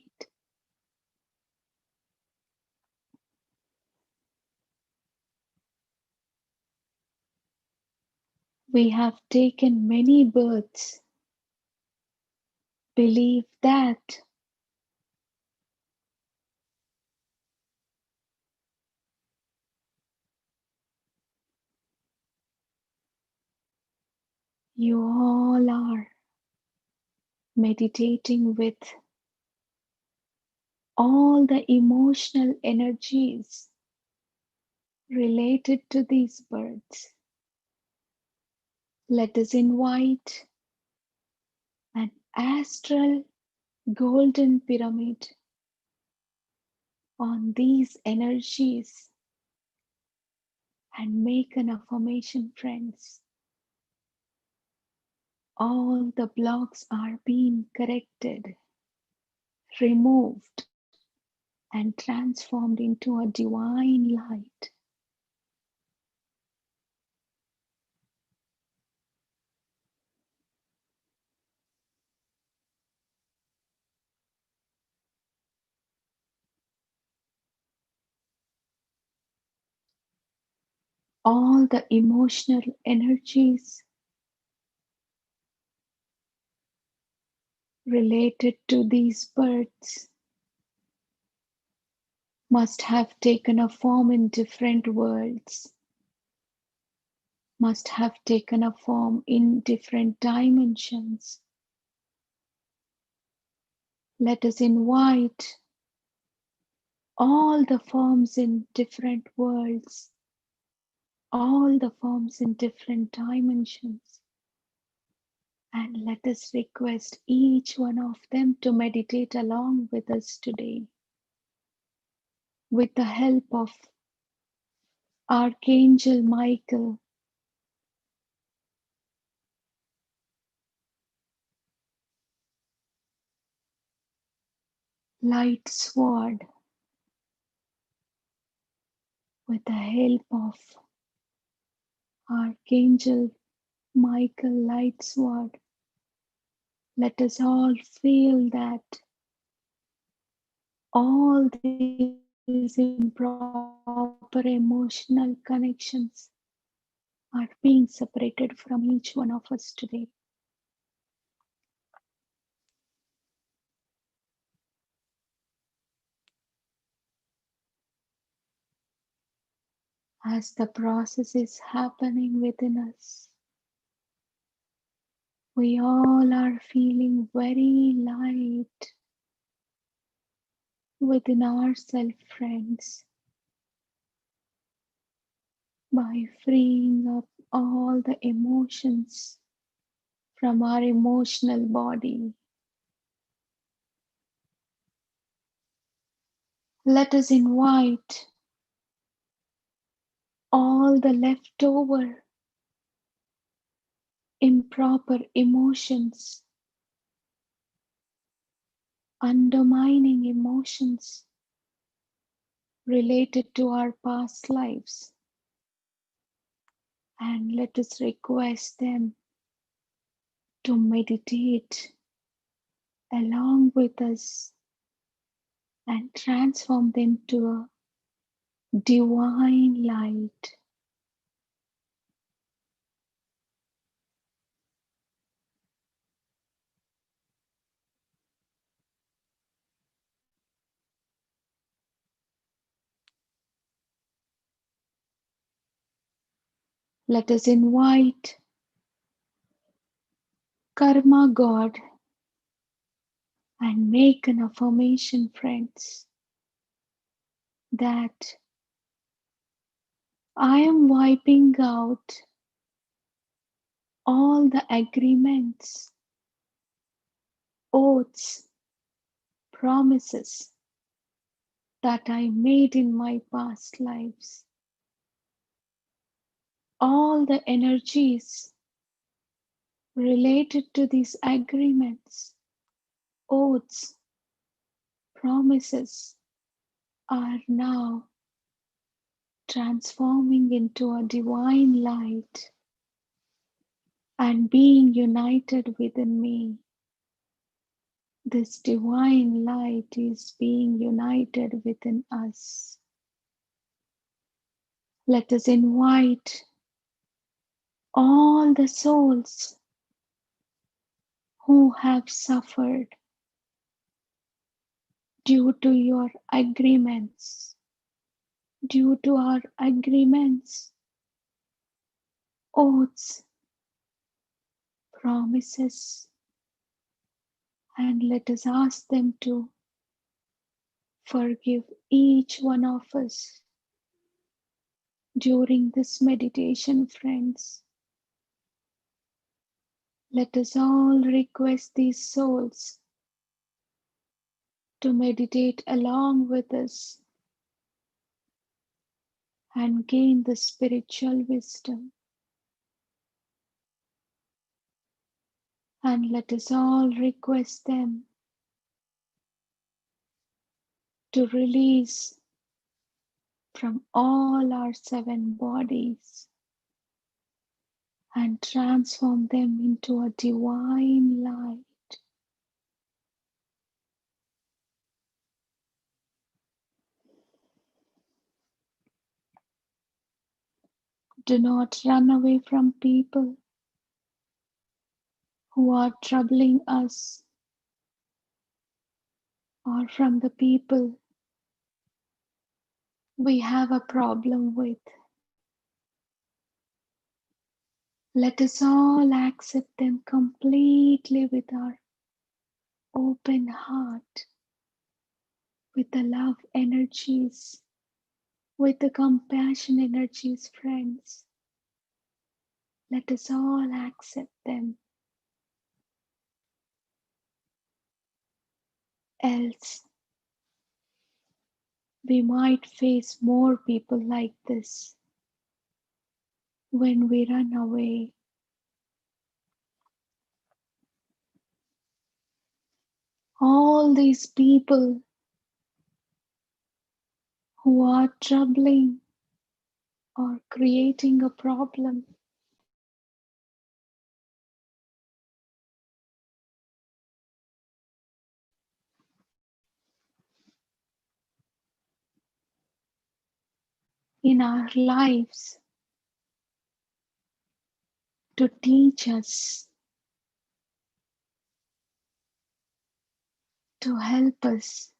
We have taken many births. Believe that you all are meditating with all the emotional energies related to these birds. Let us invite an astral golden pyramid on these energies and make an affirmation, friends. All the blocks are being corrected, removed, and transformed into a divine light. All the emotional energies related to these birds must have taken a form in different worlds, must have taken a form in different dimensions. Let us invite all the forms in different worlds, all the forms in different dimensions, and let us request each one of them to meditate along with us today with the help of Archangel Michael, light sword, with the help of Archangel Michael light sword. Let us all feel that all these improper emotional connections are being separated from each one of us today. As the process is happening within us, we all are feeling very light within ourselves, friends, by freeing up all the emotions from our emotional body. Let us invite all the leftover improper emotions, undermining emotions related to our past lives, And let us request them to meditate along with us and transform them to a divine light. Let us invite Karma God and make an affirmation, friends, that I am wiping out all the agreements, oaths, promises that I made in my past lives. All the energies related to these agreements, oaths, promises are now transforming into a divine light and being united within me. This divine light is being united within us. Let us invite all the souls who have suffered due to your agreements, due to our agreements, oaths, promises, and let us ask them to forgive each one of us during this meditation, friends. Let us all request these souls to meditate along with us and gain the spiritual wisdom. And let us all request them to release from all our 7 bodies and transform them into a divine light. Do not run away from people who are troubling us or from the people we have a problem with. Let us all accept them completely with our open heart, with the love energies, with the compassion energies, friends. Let us all accept them. Else, we might face more people like this when we run away. All these people who are troubling or creating a problem, in our lives to teach us, to help us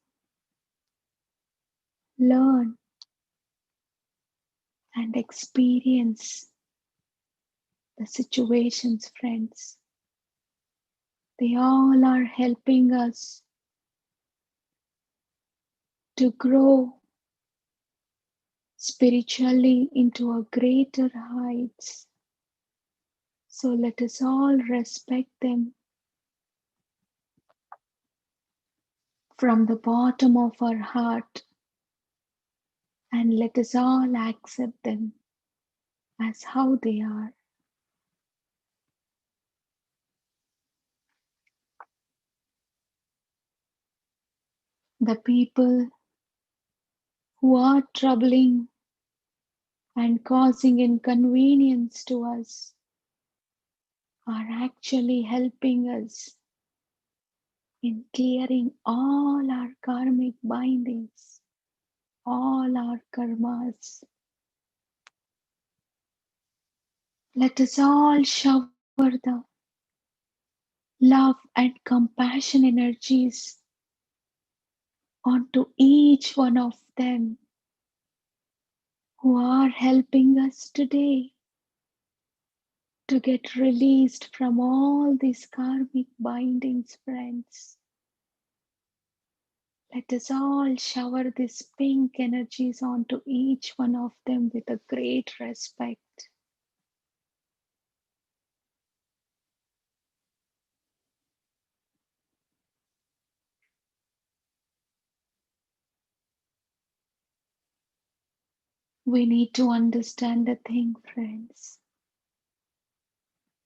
learn and experience the situations, friends. They all are helping us to grow spiritually into a greater heights. So let us all respect them from the bottom of our heart and let us all accept them as how they are. The people who are troubling and causing inconvenience to us are actually helping us in clearing all our karmic bindings, all our karmas. Let us all shower the love and compassion energies onto each one of them who are helping us today to get released from all these karmic bindings, friends. Let us all shower these pink energies onto each one of them with a great respect. We need to understand the thing, friends.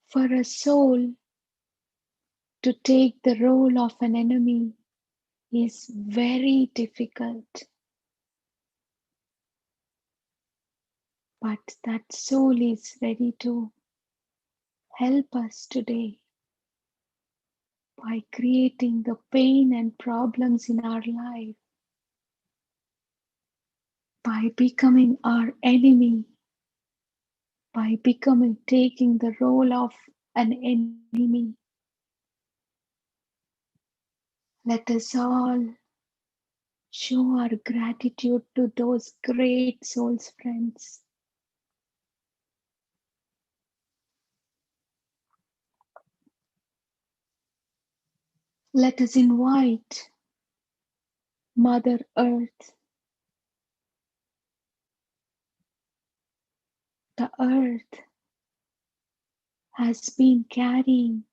For a soul to take the role of an enemy is very difficult. But that soul is ready to help us today by creating the pain and problems in our life, by becoming our enemy, by becoming taking the role of an enemy. Let us all show our gratitude to those great souls, friends. Let us invite Mother Earth, the earth has been carrying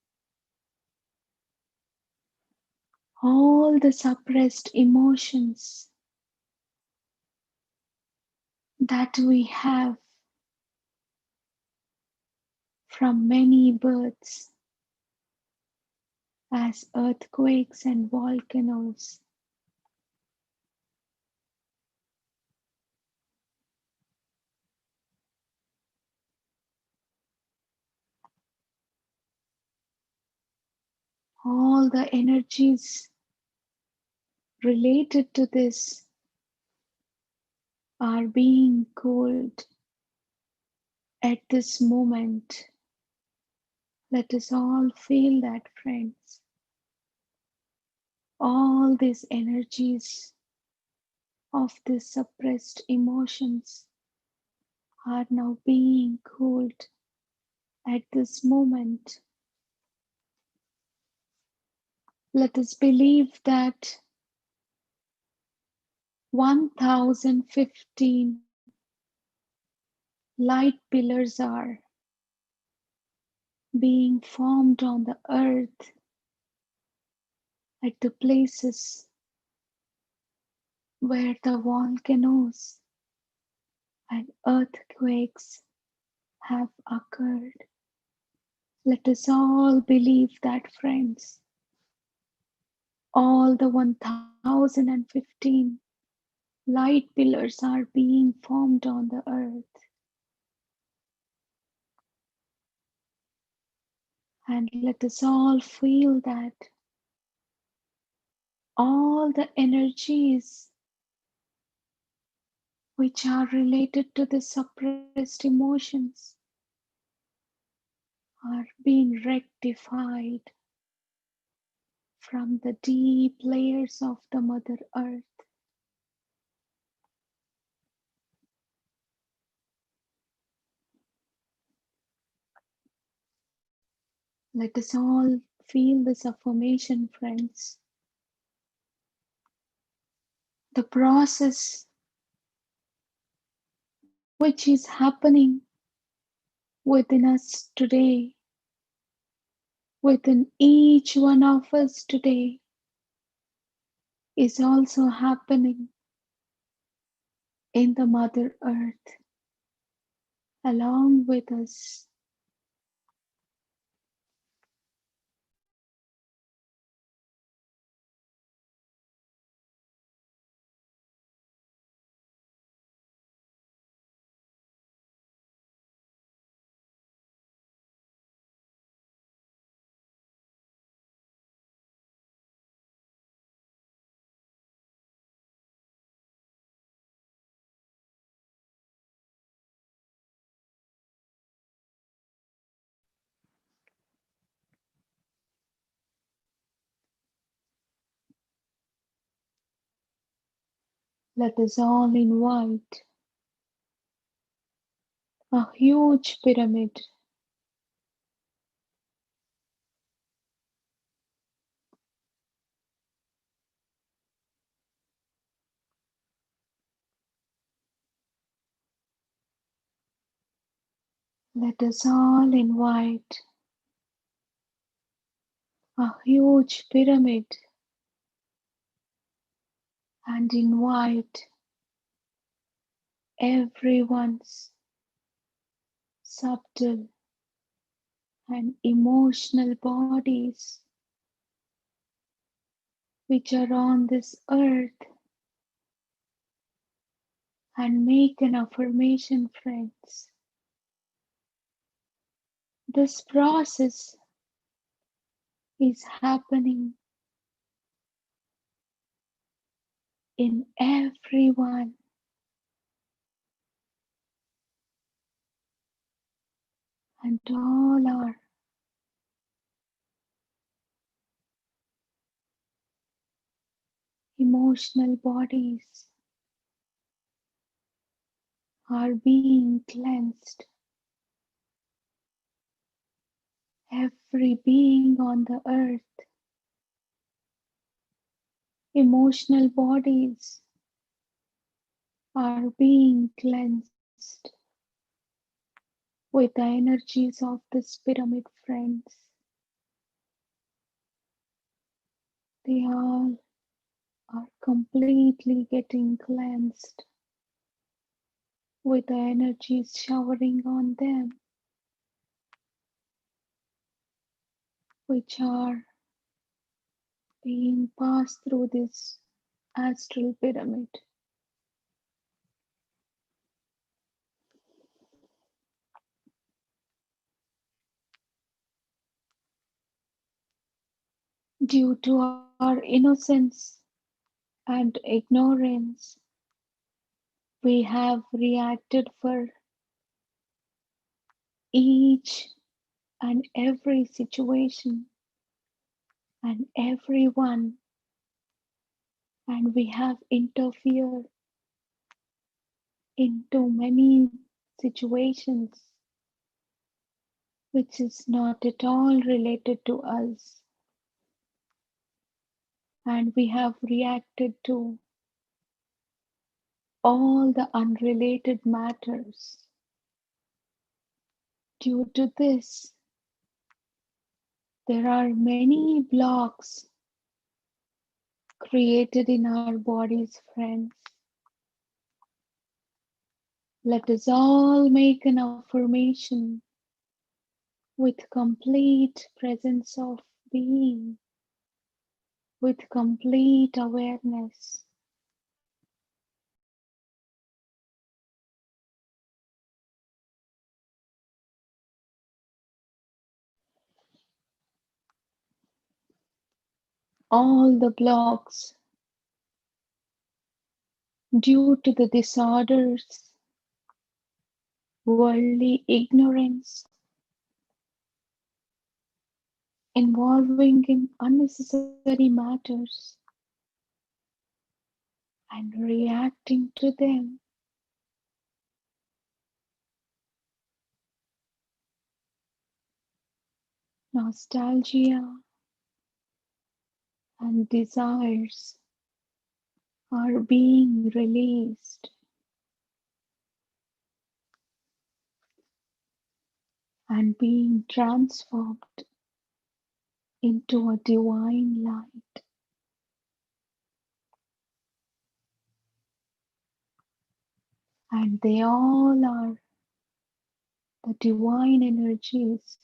all the suppressed emotions that we have from many births as earthquakes and volcanoes. All the energies related to this are being cooled at this moment. Let us all feel that, friends. All these energies of these suppressed emotions are now being cooled at this moment. Let us believe that 1015 light pillars are being formed on the earth at the places where the volcanoes and earthquakes have occurred. Let us all believe that, friends. All the 1015 light pillars are being formed on the earth. And let us all feel that all the energies which are related to the suppressed emotions are being rectified from the deep layers of the Mother Earth. Let us all feel this affirmation, friends. The process which is happening within us today, within each one of us today, is also happening in the Mother Earth along with us. Let us all invite a huge pyramid Let us all invite a huge pyramid and invite everyone's subtle and emotional bodies which are on this earth and make an affirmation, friends. This process is happening in everyone, and all our emotional bodies are being cleansed. Every being on the earth, emotional bodies are being cleansed with the energies of this pyramid, friends. They all are completely getting cleansed with the energies showering on them, which are being passed through this astral pyramid. Due to our innocence and ignorance, we have reacted for each and every situation and everyone, and we have interfered into many situations which is not at all related to us, and we have reacted to all the unrelated matters. Due to this, there are many blocks created in our bodies, friends. Let us all make an affirmation with complete presence of being, with complete awareness. All the blocks due to the disorders, worldly ignorance, involving in unnecessary matters, and reacting to them. Nostalgia and desires are being released and being transformed into a divine light. And they all are the divine energies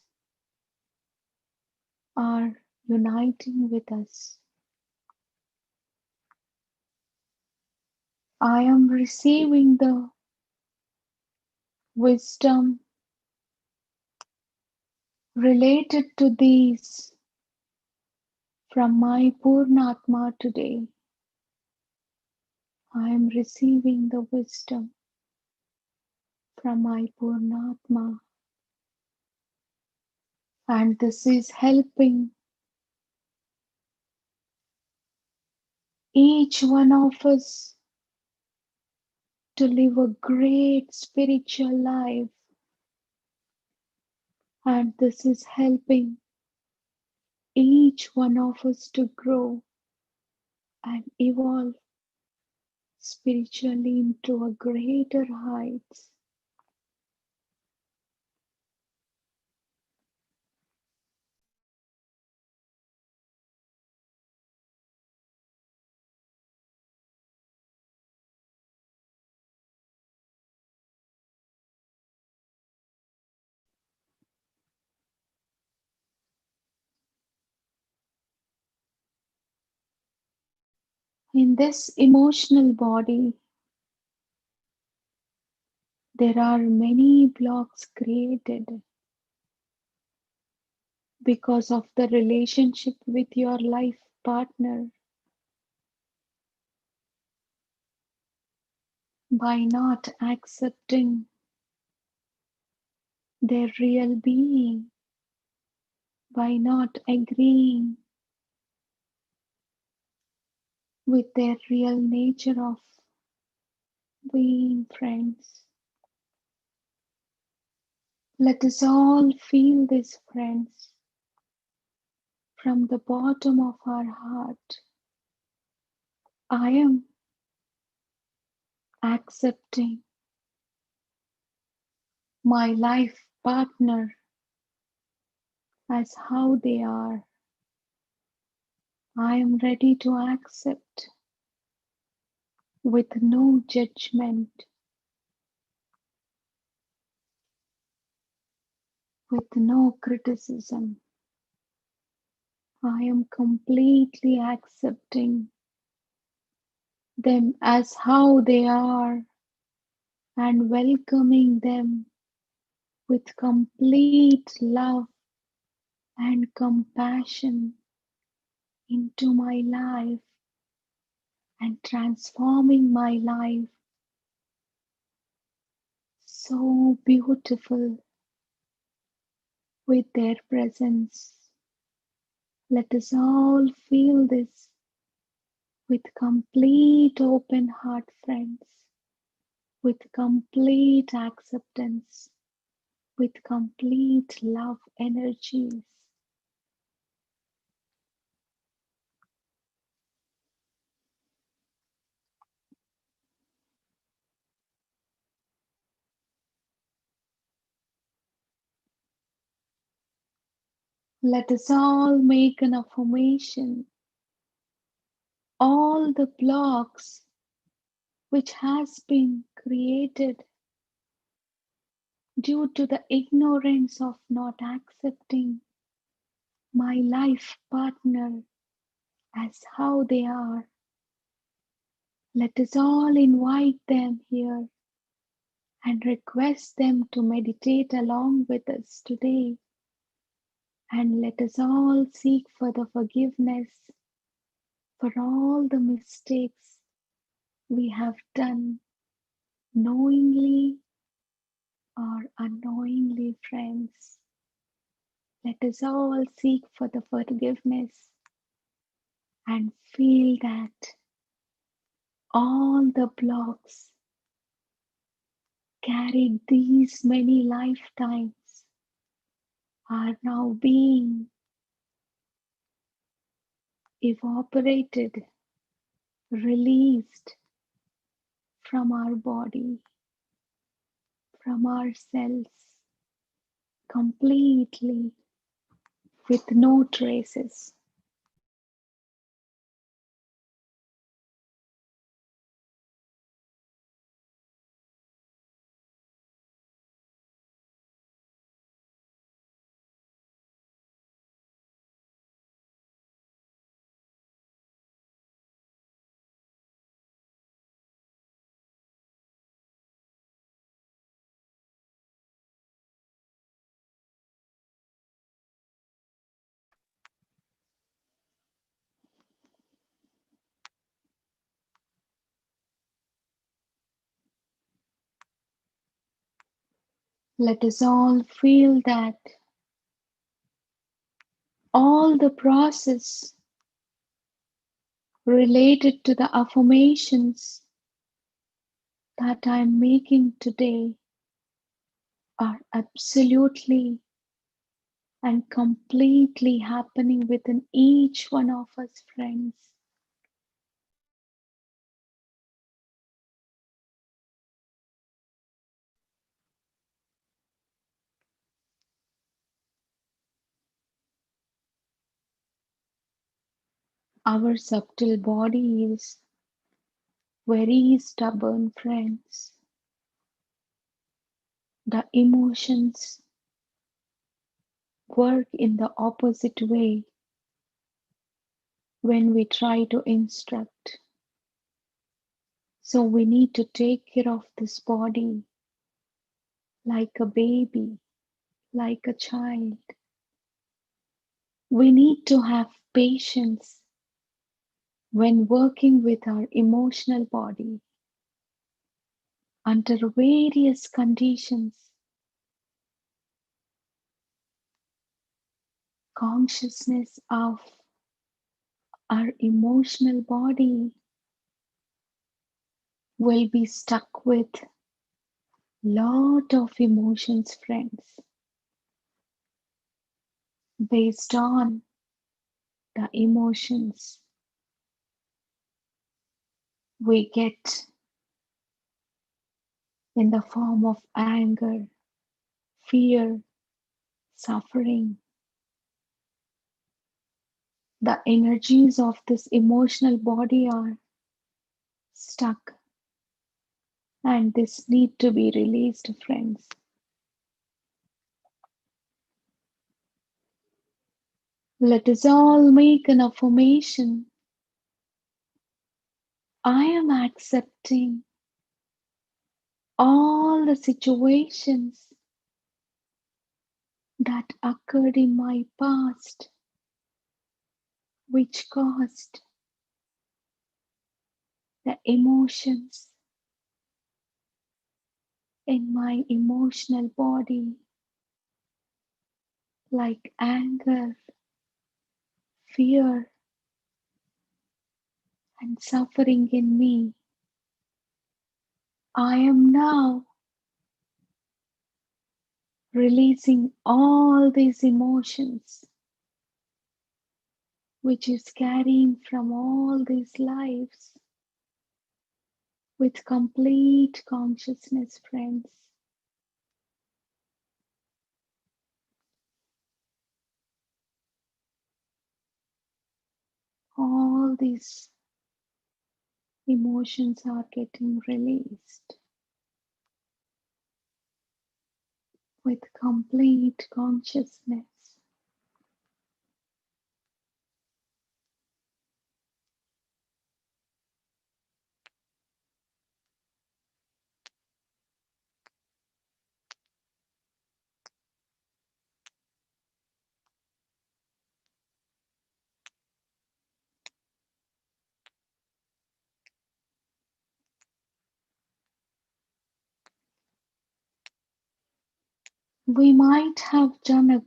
are uniting with us. I am receiving the wisdom related to these from my Purnatma today. I am receiving the wisdom from my Purnatma, and this is helping each one of us to live a great spiritual life, and this is helping each one of us to grow and evolve spiritually into a greater heights. In this emotional body, there are many blocks created because of the relationship with your life partner, by not accepting their real being, by not agreeing with their real nature of being friends. Let us all feel this, friends, from the bottom of our heart. I am accepting my life partner as how they are. I am ready to accept with no judgment, with no criticism. I am completely accepting them as how they are and welcoming them with complete love and compassion into my life and transforming my life so beautiful with their presence. Let us all feel this with complete open heart, friends, with complete acceptance, with complete love energies. Let us all make an affirmation. All the blocks which has been created due to the ignorance of not accepting my life partner as how they are. Let us all invite them here and request them to meditate along with us today. And let us all seek for the forgiveness for all the mistakes we have done, knowingly or unknowingly, friends. Let us all seek for the forgiveness and feel that all the blocks carried these many lifetimes are now being evaporated, released from our body, from our cells, completely with no traces. Let us all feel that all the process related to the affirmations that I'm making today are absolutely and completely happening within each one of us, friends. Our subtle body is very stubborn, friends. The emotions work in the opposite way when we try to instruct. So we need to take care of this body like a baby, like a child. We need to have patience when working with our emotional body under various conditions. Consciousness of our emotional body will be stuck with lot of emotions, friends, based on the emotions we get in the form of anger, fear, suffering. The energies of this emotional body are stuck and this need to be released, friends. Let us all make an affirmation. I am accepting all the situations that occurred in my past which caused the emotions in my emotional body like anger, fear, and suffering in me. I am now releasing all these emotions which is carrying from all these lives with complete consciousness, friends. All these emotions are getting released with complete consciousness. We might have done a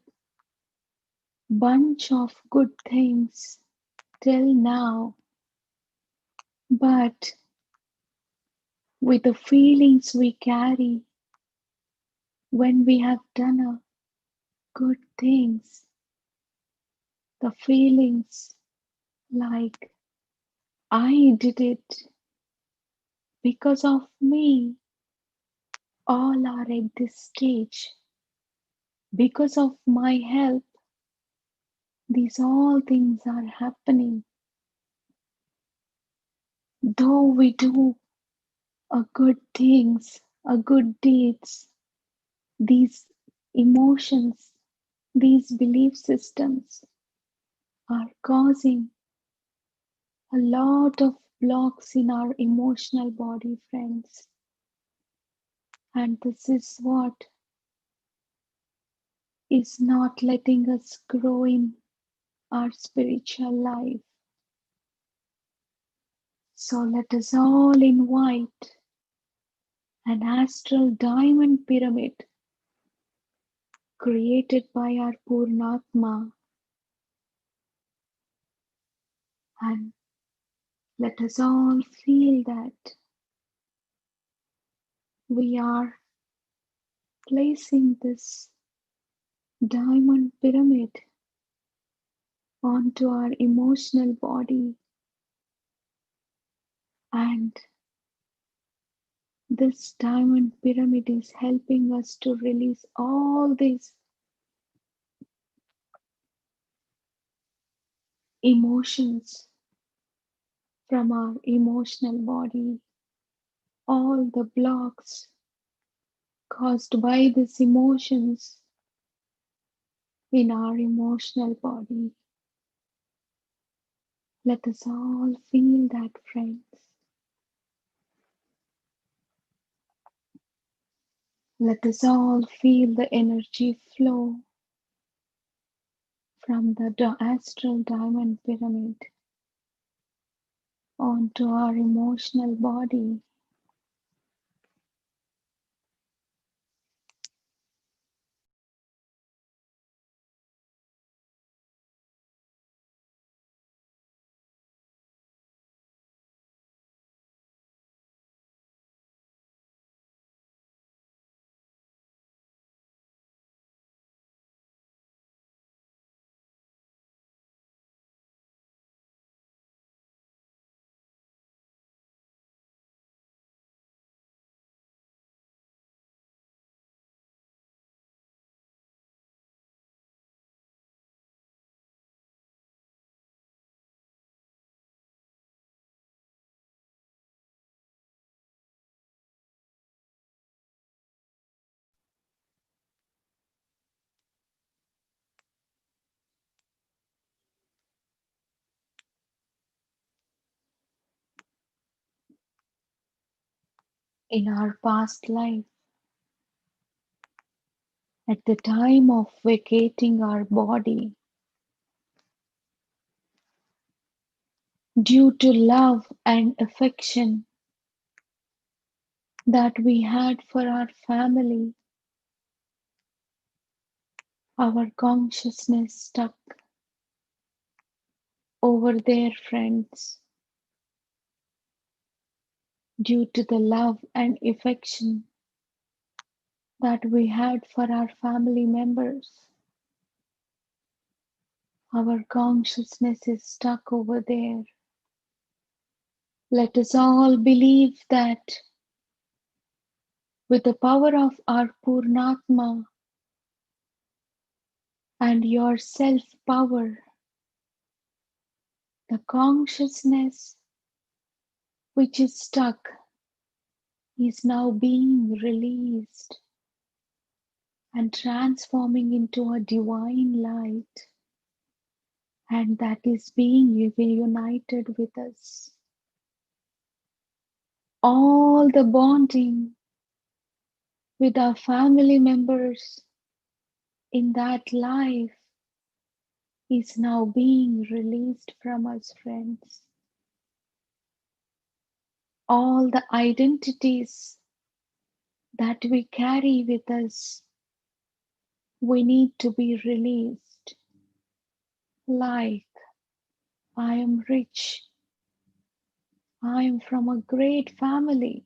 bunch of good things till now, but with the feelings we carry when we have done a good things, the feelings like I did it because of me, all are at this stage. Because of my help, these all things are happening. Though we do a good things, a good deeds, these emotions, these belief systems are causing a lot of blocks in our emotional body, friends. And this is what is not letting us grow in our spiritual life. So let us all invite an astral diamond pyramid created by our Purnatma, and let us all feel that we are placing this diamond pyramid onto our emotional body, and this diamond pyramid is helping us to release all these emotions from our emotional body, all the blocks caused by these emotions in our emotional body. Let us all feel that, friends. Let us all feel the energy flow from the astral diamond pyramid onto our emotional body. In our past life, at the time of vacating our body, due to love and affection that we had for our family, our consciousness stuck over there, friends. Due to the love and affection that we had for our family members, our consciousness is stuck over there. Let us all believe that with the power of our Purnatma and your self power, the consciousness which is stuck is now being released and transforming into a divine light, and that is being reunited with us. All the bonding with our family members in that life is now being released from us, friends. All the identities that we carry with us, we need to be released. Like, I am rich, I am from a great family,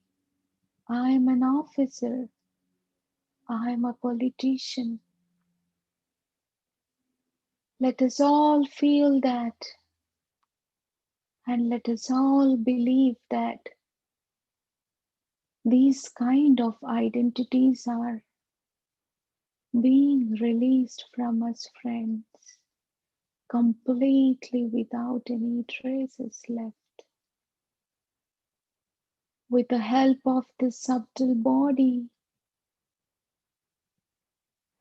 I am an officer, I am a politician. Let us all feel that, and let us all believe that these kind of identities are being released from us, friends, completely without any traces left. With the help of this subtle body,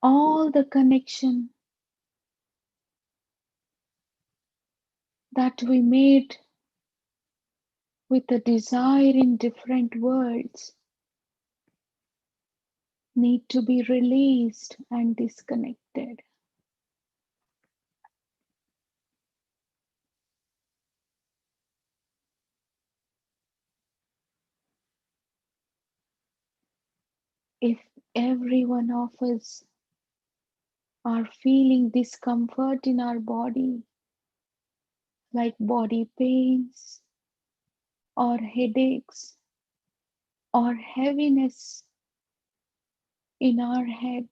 all the connection that we made with the desire in different worlds need to be released and disconnected. If every one of us are feeling discomfort in our body, like body pains or headaches or heaviness in our head.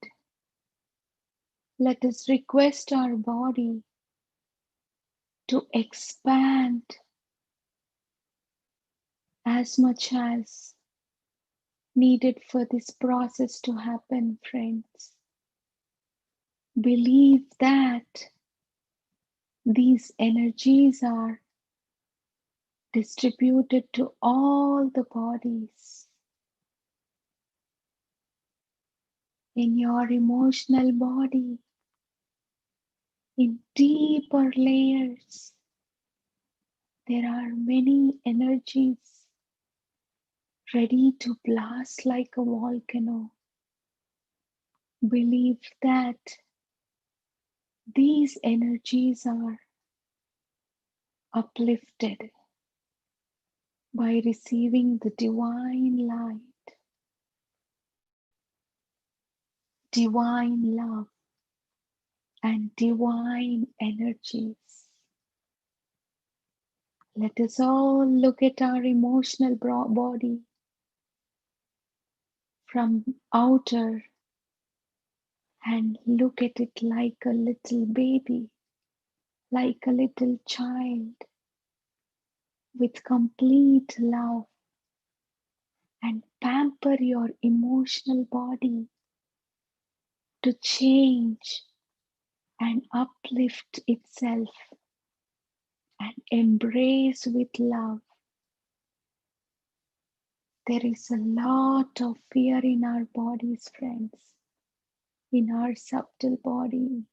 Let us request our body to expand as much as needed for this process to happen, friends. Believe that these energies are distributed to all the bodies. In your emotional body, in deeper layers, there are many energies ready to blast like a volcano. Believe that these energies are uplifted by receiving the divine light, divine love, and divine energies. Let us all look at our emotional body from outer and look at it like a little baby, like a little child with complete love, and pamper your emotional body to change and uplift itself and embrace with love. There is a lot of fear in our bodies, friends, in our subtle body,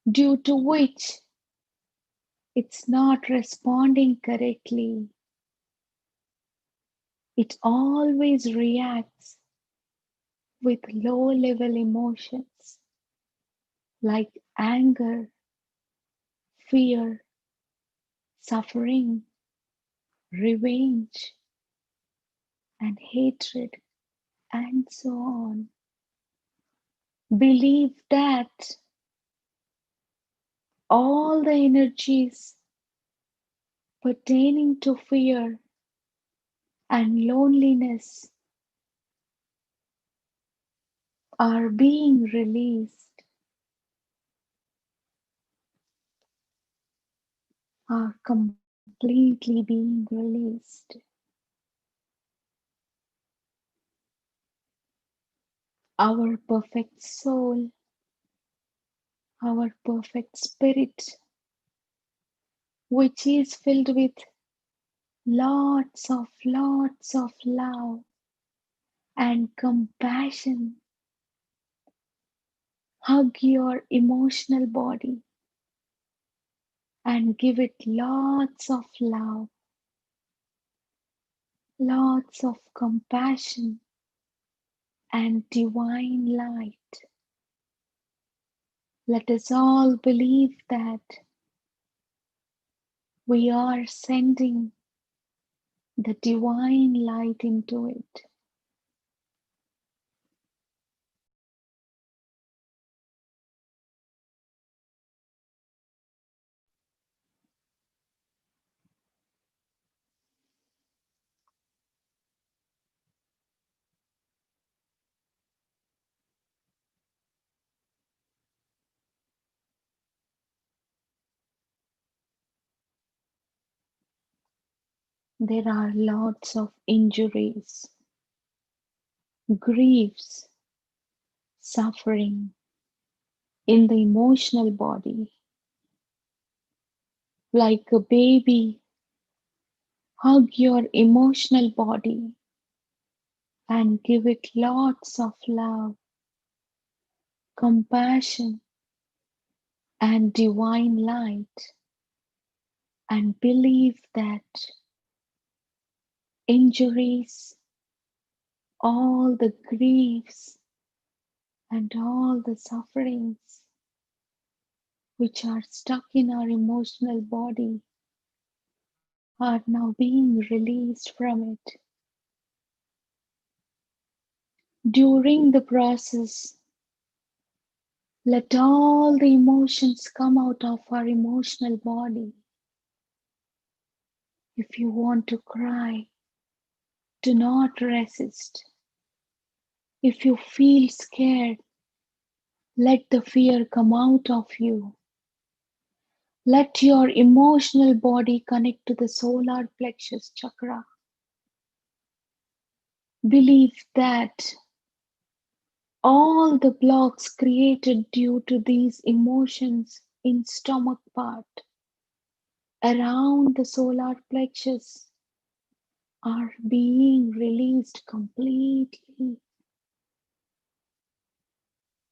due to which it's not responding correctly. It always reacts with low level emotions like anger, fear, suffering, revenge, and hatred, and so on. Believe that all the energies pertaining to fear and loneliness are being released, are completely being released. Our perfect soul, our perfect spirit, which is filled with lots of love and compassion. Hug your emotional body and give it lots of love, lots of compassion and divine light. Let us all believe that we are sending the divine light into it. There are lots of injuries, griefs, suffering in the emotional body. Like a baby, hug your emotional body and give it lots of love, compassion, and divine light. And believe that injuries, all the griefs, and all the sufferings which are stuck in our emotional body are now being released from it. During the process, let all the emotions come out of our emotional body. If you want to cry, do not resist. If you feel scared, let the fear come out of you. Let your emotional body connect to the solar plexus chakra. Believe that all the blocks created due to these emotions in stomach part around the solar plexus are being released completely.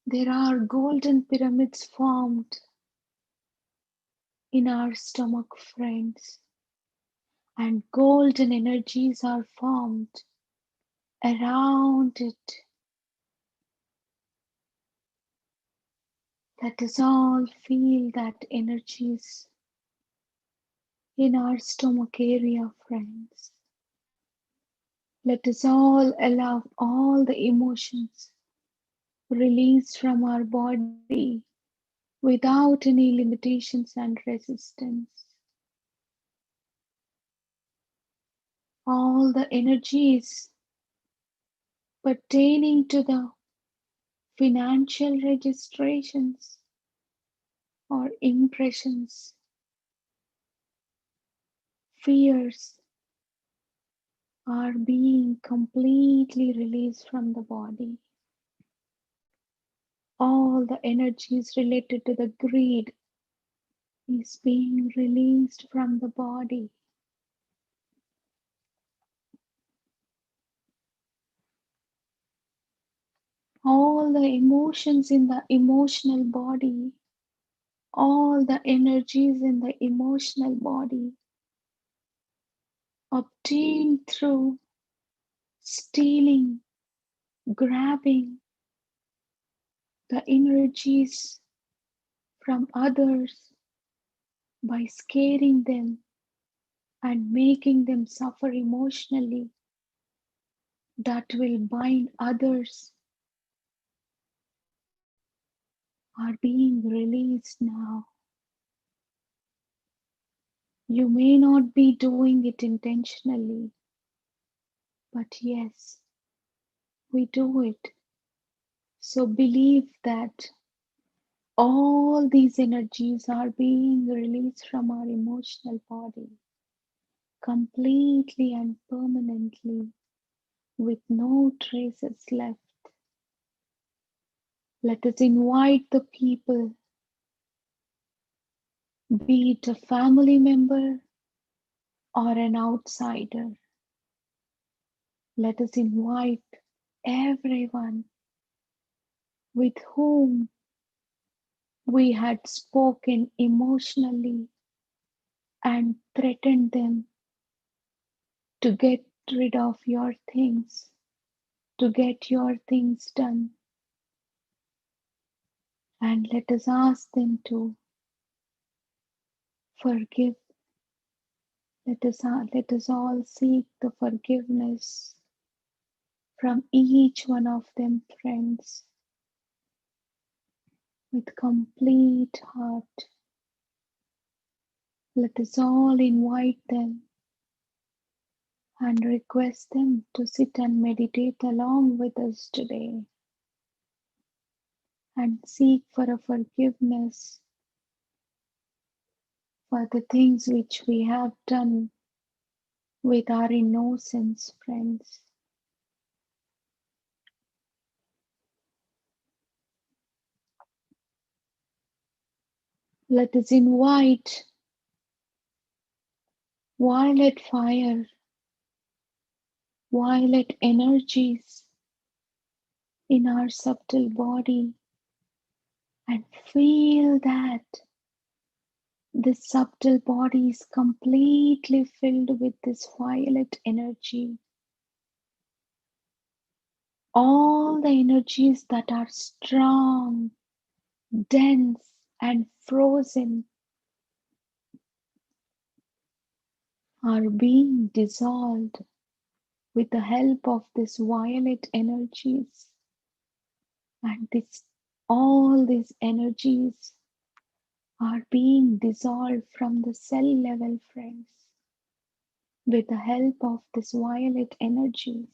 There are golden pyramids formed in our stomach, friends, and golden energies are formed around it. Let us all feel that energies in our stomach area, friends. Let us all allow all the emotions released from our body without any limitations and resistance. All the energies pertaining to the financial registrations or impressions, fears are being completely released from the body. All the energies related to the greed is being released from the body. All the emotions in the emotional body, all the energies in the emotional body obtained through stealing, grabbing the energies from others by scaring them and making them suffer emotionally, that will bind others, are being released now. You may not be doing it intentionally, but yes, we do it. So believe that all these energies are being released from our emotional body completely and permanently with no traces left. Let us invite the people, be it a family member or an outsider. Let us invite everyone with whom we had spoken emotionally and threatened them to get rid of your things, to get your things done. And let us ask them to forgive. Let us all seek the forgiveness from each one of them, friends, with complete heart. Let us all invite them and request them to sit and meditate along with us today and seek for a forgiveness for the things which we have done with our innocence, friends. Let us invite violet fire, violet energies in our subtle body and feel that this subtle body is completely filled with this violet energy. All the energies that are strong, dense, and frozen are being dissolved with the help of this violet energies. And all these energies are being dissolved from the cell level, friends, with the help of this violet energies.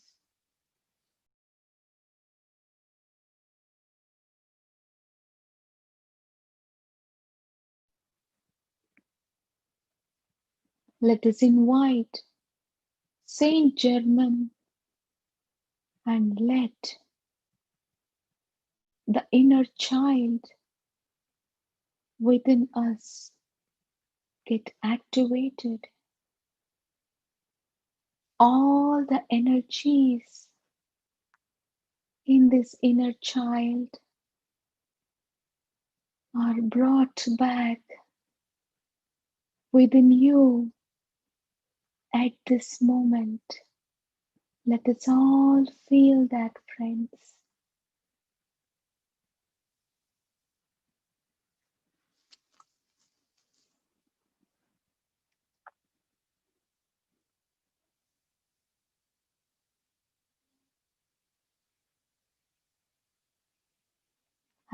Let us invite Saint Germain and let the inner child within us get activated. All the energies in this inner child are brought back within you at this moment. Let us all feel that, friends.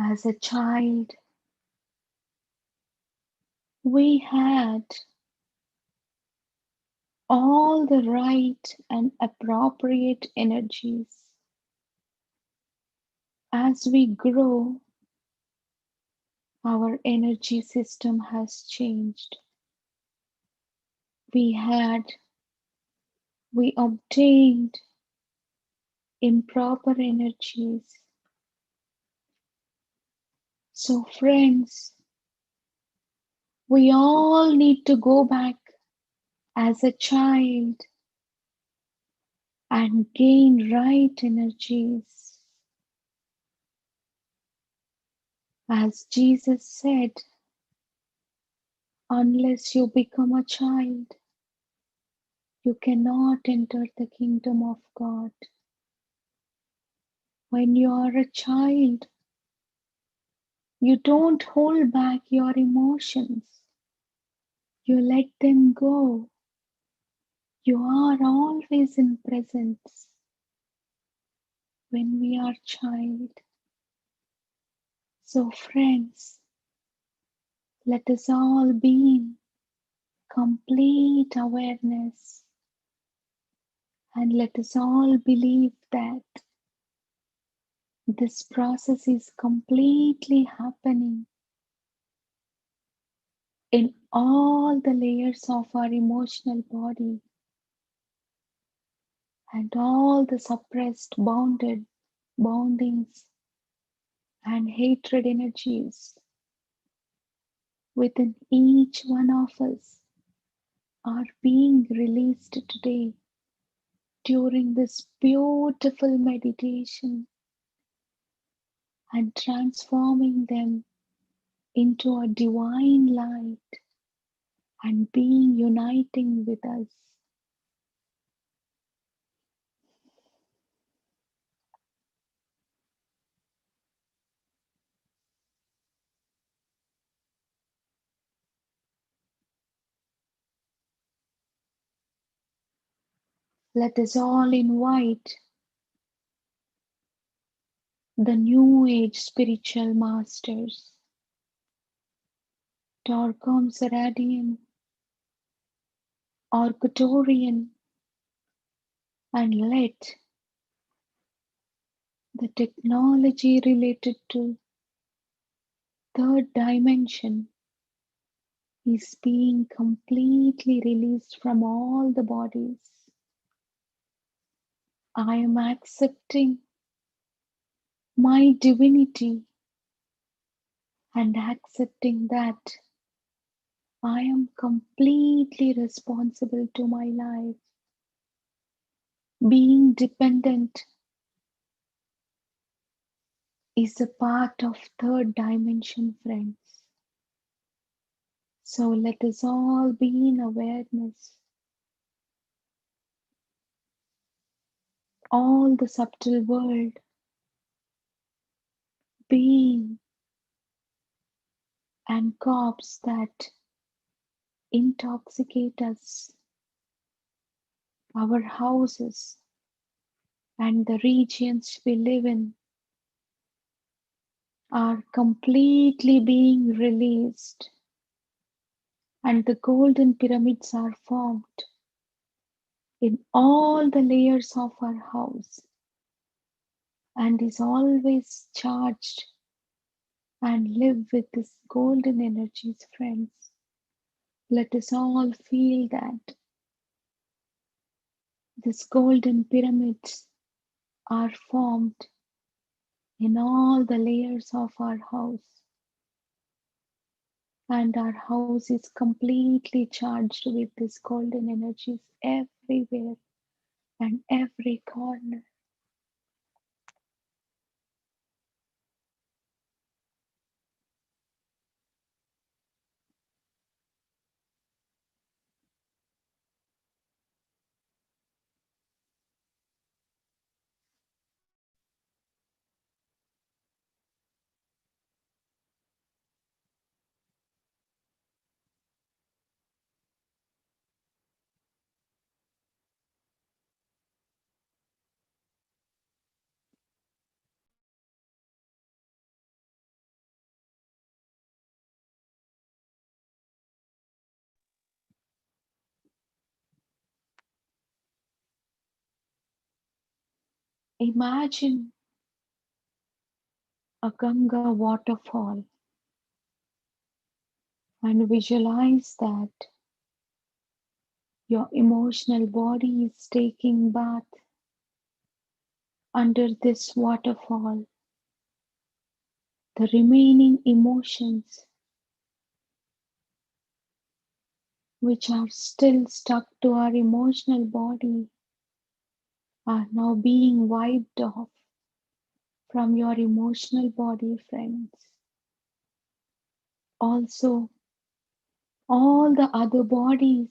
As a child, we had all the right and appropriate energies. As we grow, our energy system has changed. We obtained improper energies. So, friends, we all need to go back as a child and gain right energies. As Jesus said, unless you become a child, you cannot enter the kingdom of God. When you are a child, you don't hold back your emotions. You let them go. You are always in presence when we are child. So friends, let us all be in complete awareness and let us all believe that this process is completely happening in all the layers of our emotional body and all the suppressed boundings and hatred energies within each one of us are being released today during this beautiful meditation and transforming them into a divine light and being uniting with us. Let us all invite the New Age spiritual masters, Torkom Saradian, Orkatorian, and let the technology related to third dimension is being completely released from all the bodies. I am accepting my divinity and accepting that I am completely responsible to my life. Being dependent is a part of third dimension, friends. So let us all be in awareness. All the subtle world being and corpse that intoxicate us, our houses and the regions we live in are completely being released, and the golden pyramids are formed in all the layers of our house and is always charged and live with this golden energies, friends. Let us all feel that these golden pyramids are formed in all the layers of our house, and our house is completely charged with these golden energies everywhere and every corner. Imagine a Ganga waterfall and visualize that your emotional body is taking bath under this waterfall. The remaining emotions which are still stuck to our emotional body are now being wiped off from your emotional body, friends. Also, all the other bodies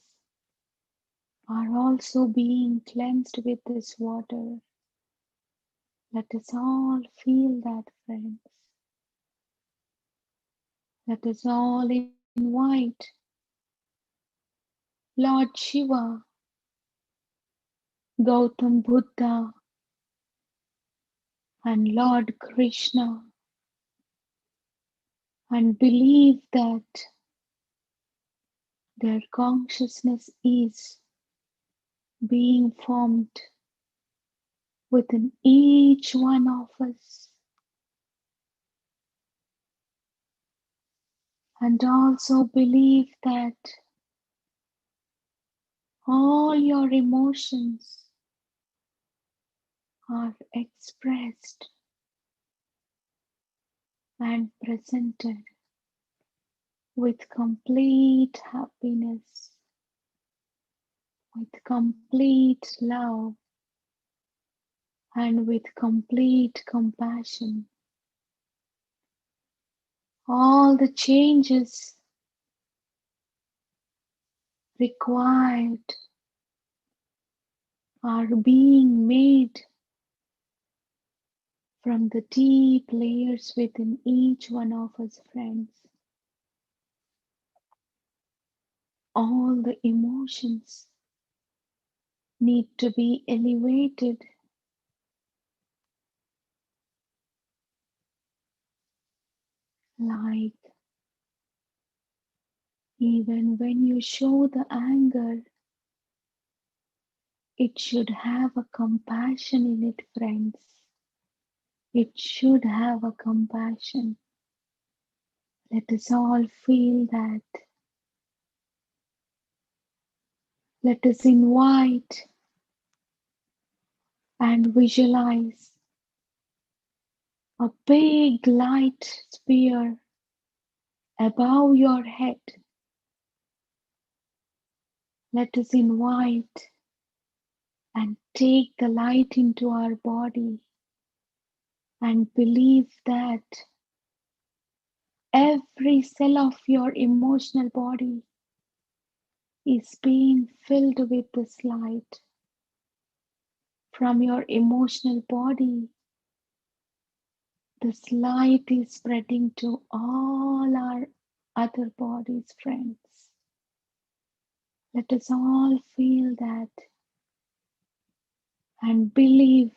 are also being cleansed with this water. Let us all feel that, friends. Let us all invite Lord Shiva, Gautam Buddha, and Lord Krishna, and believe that their consciousness is being formed within each one of us. And also believe that all your emotions are expressed and presented with complete happiness, with complete love, and with complete compassion. All the changes required are being made from the deep layers within each one of us, friends. All the emotions need to be elevated, like even when you show the anger, it should have a compassion in it, friends. It should have a compassion. Let us all feel that. Let us invite and visualize a big light sphere above your head. Let us invite and take the light into our body and believe that every cell of your emotional body is being filled with this light. From your emotional body, this light is spreading to all our other bodies, friends. Let us all feel that and believe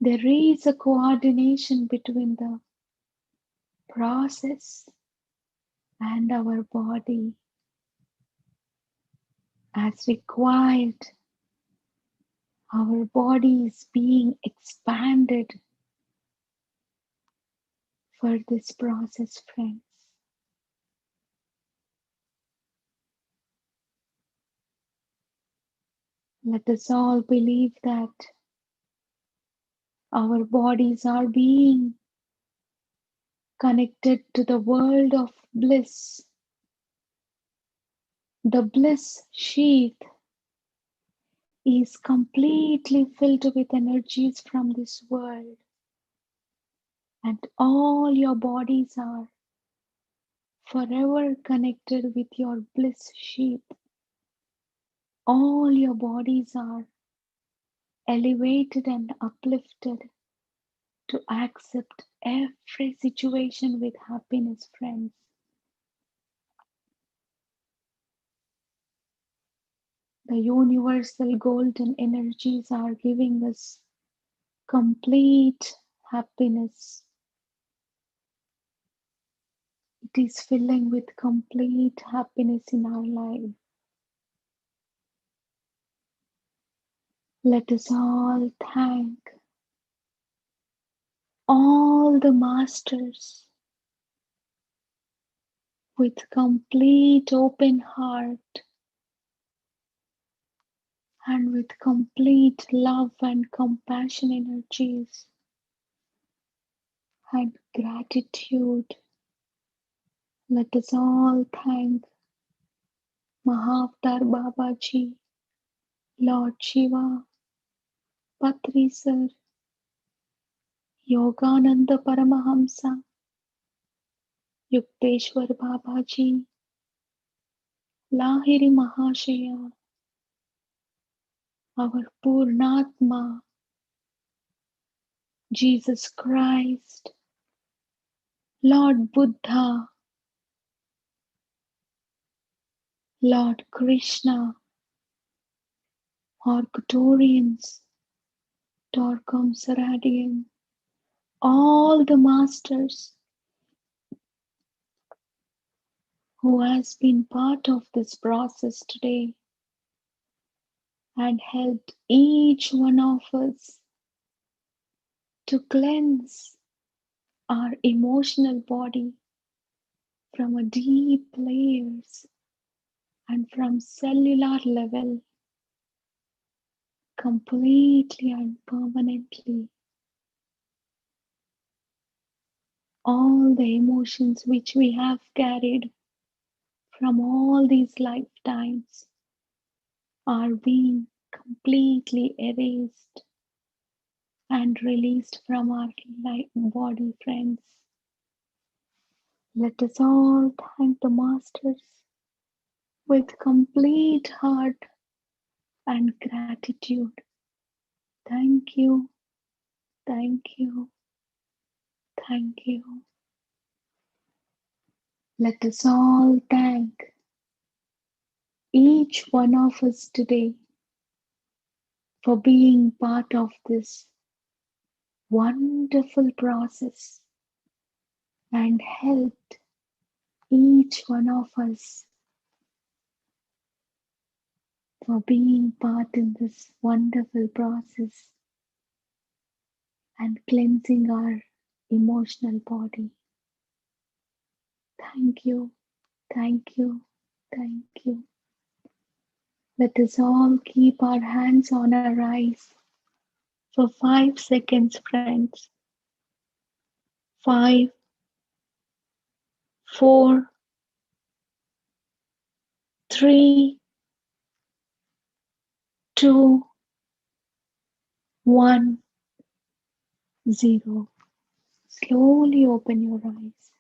there is a coordination between the process and our body. As required, our body is being expanded for this process, friends. Let us all believe that our bodies are being connected to the world of bliss. The bliss sheath is completely filled with energies from this world, and all your bodies are forever connected with your bliss sheath. All your bodies are elevated and uplifted to accept every situation with happiness, friends. The universal golden energies are giving us complete happiness. It is filling with complete happiness in our life. Let us all thank all the masters with complete open heart and with complete love and compassion energies and gratitude. Let us all thank Mahavtar Babaji, Lord Shiva, Patri Sir, Yogananda Paramahamsa, Yukteswar Babaji, Lahiri Mahashaya, our Purnatma, Jesus Christ, Lord Buddha, Lord Krishna, Arcturians, Torquam Saradian, all the masters who has been part of this process today and helped each one of us to cleanse our emotional body from a deep layers and from cellular level completely and permanently. All the emotions which we have carried from all these lifetimes are being completely erased and released from our body, friends. Let us all thank the masters with complete heart and gratitude. Thank you, thank you, thank you. Let us all thank each one of us today for being part of this wonderful process and helped each one of us for being part in this wonderful process and cleansing our emotional body. Thank you, thank you, thank you. Let us all keep our hands on our eyes for 5 seconds, friends. 5, 4, 3, 2, 1, 0. Slowly open your eyes.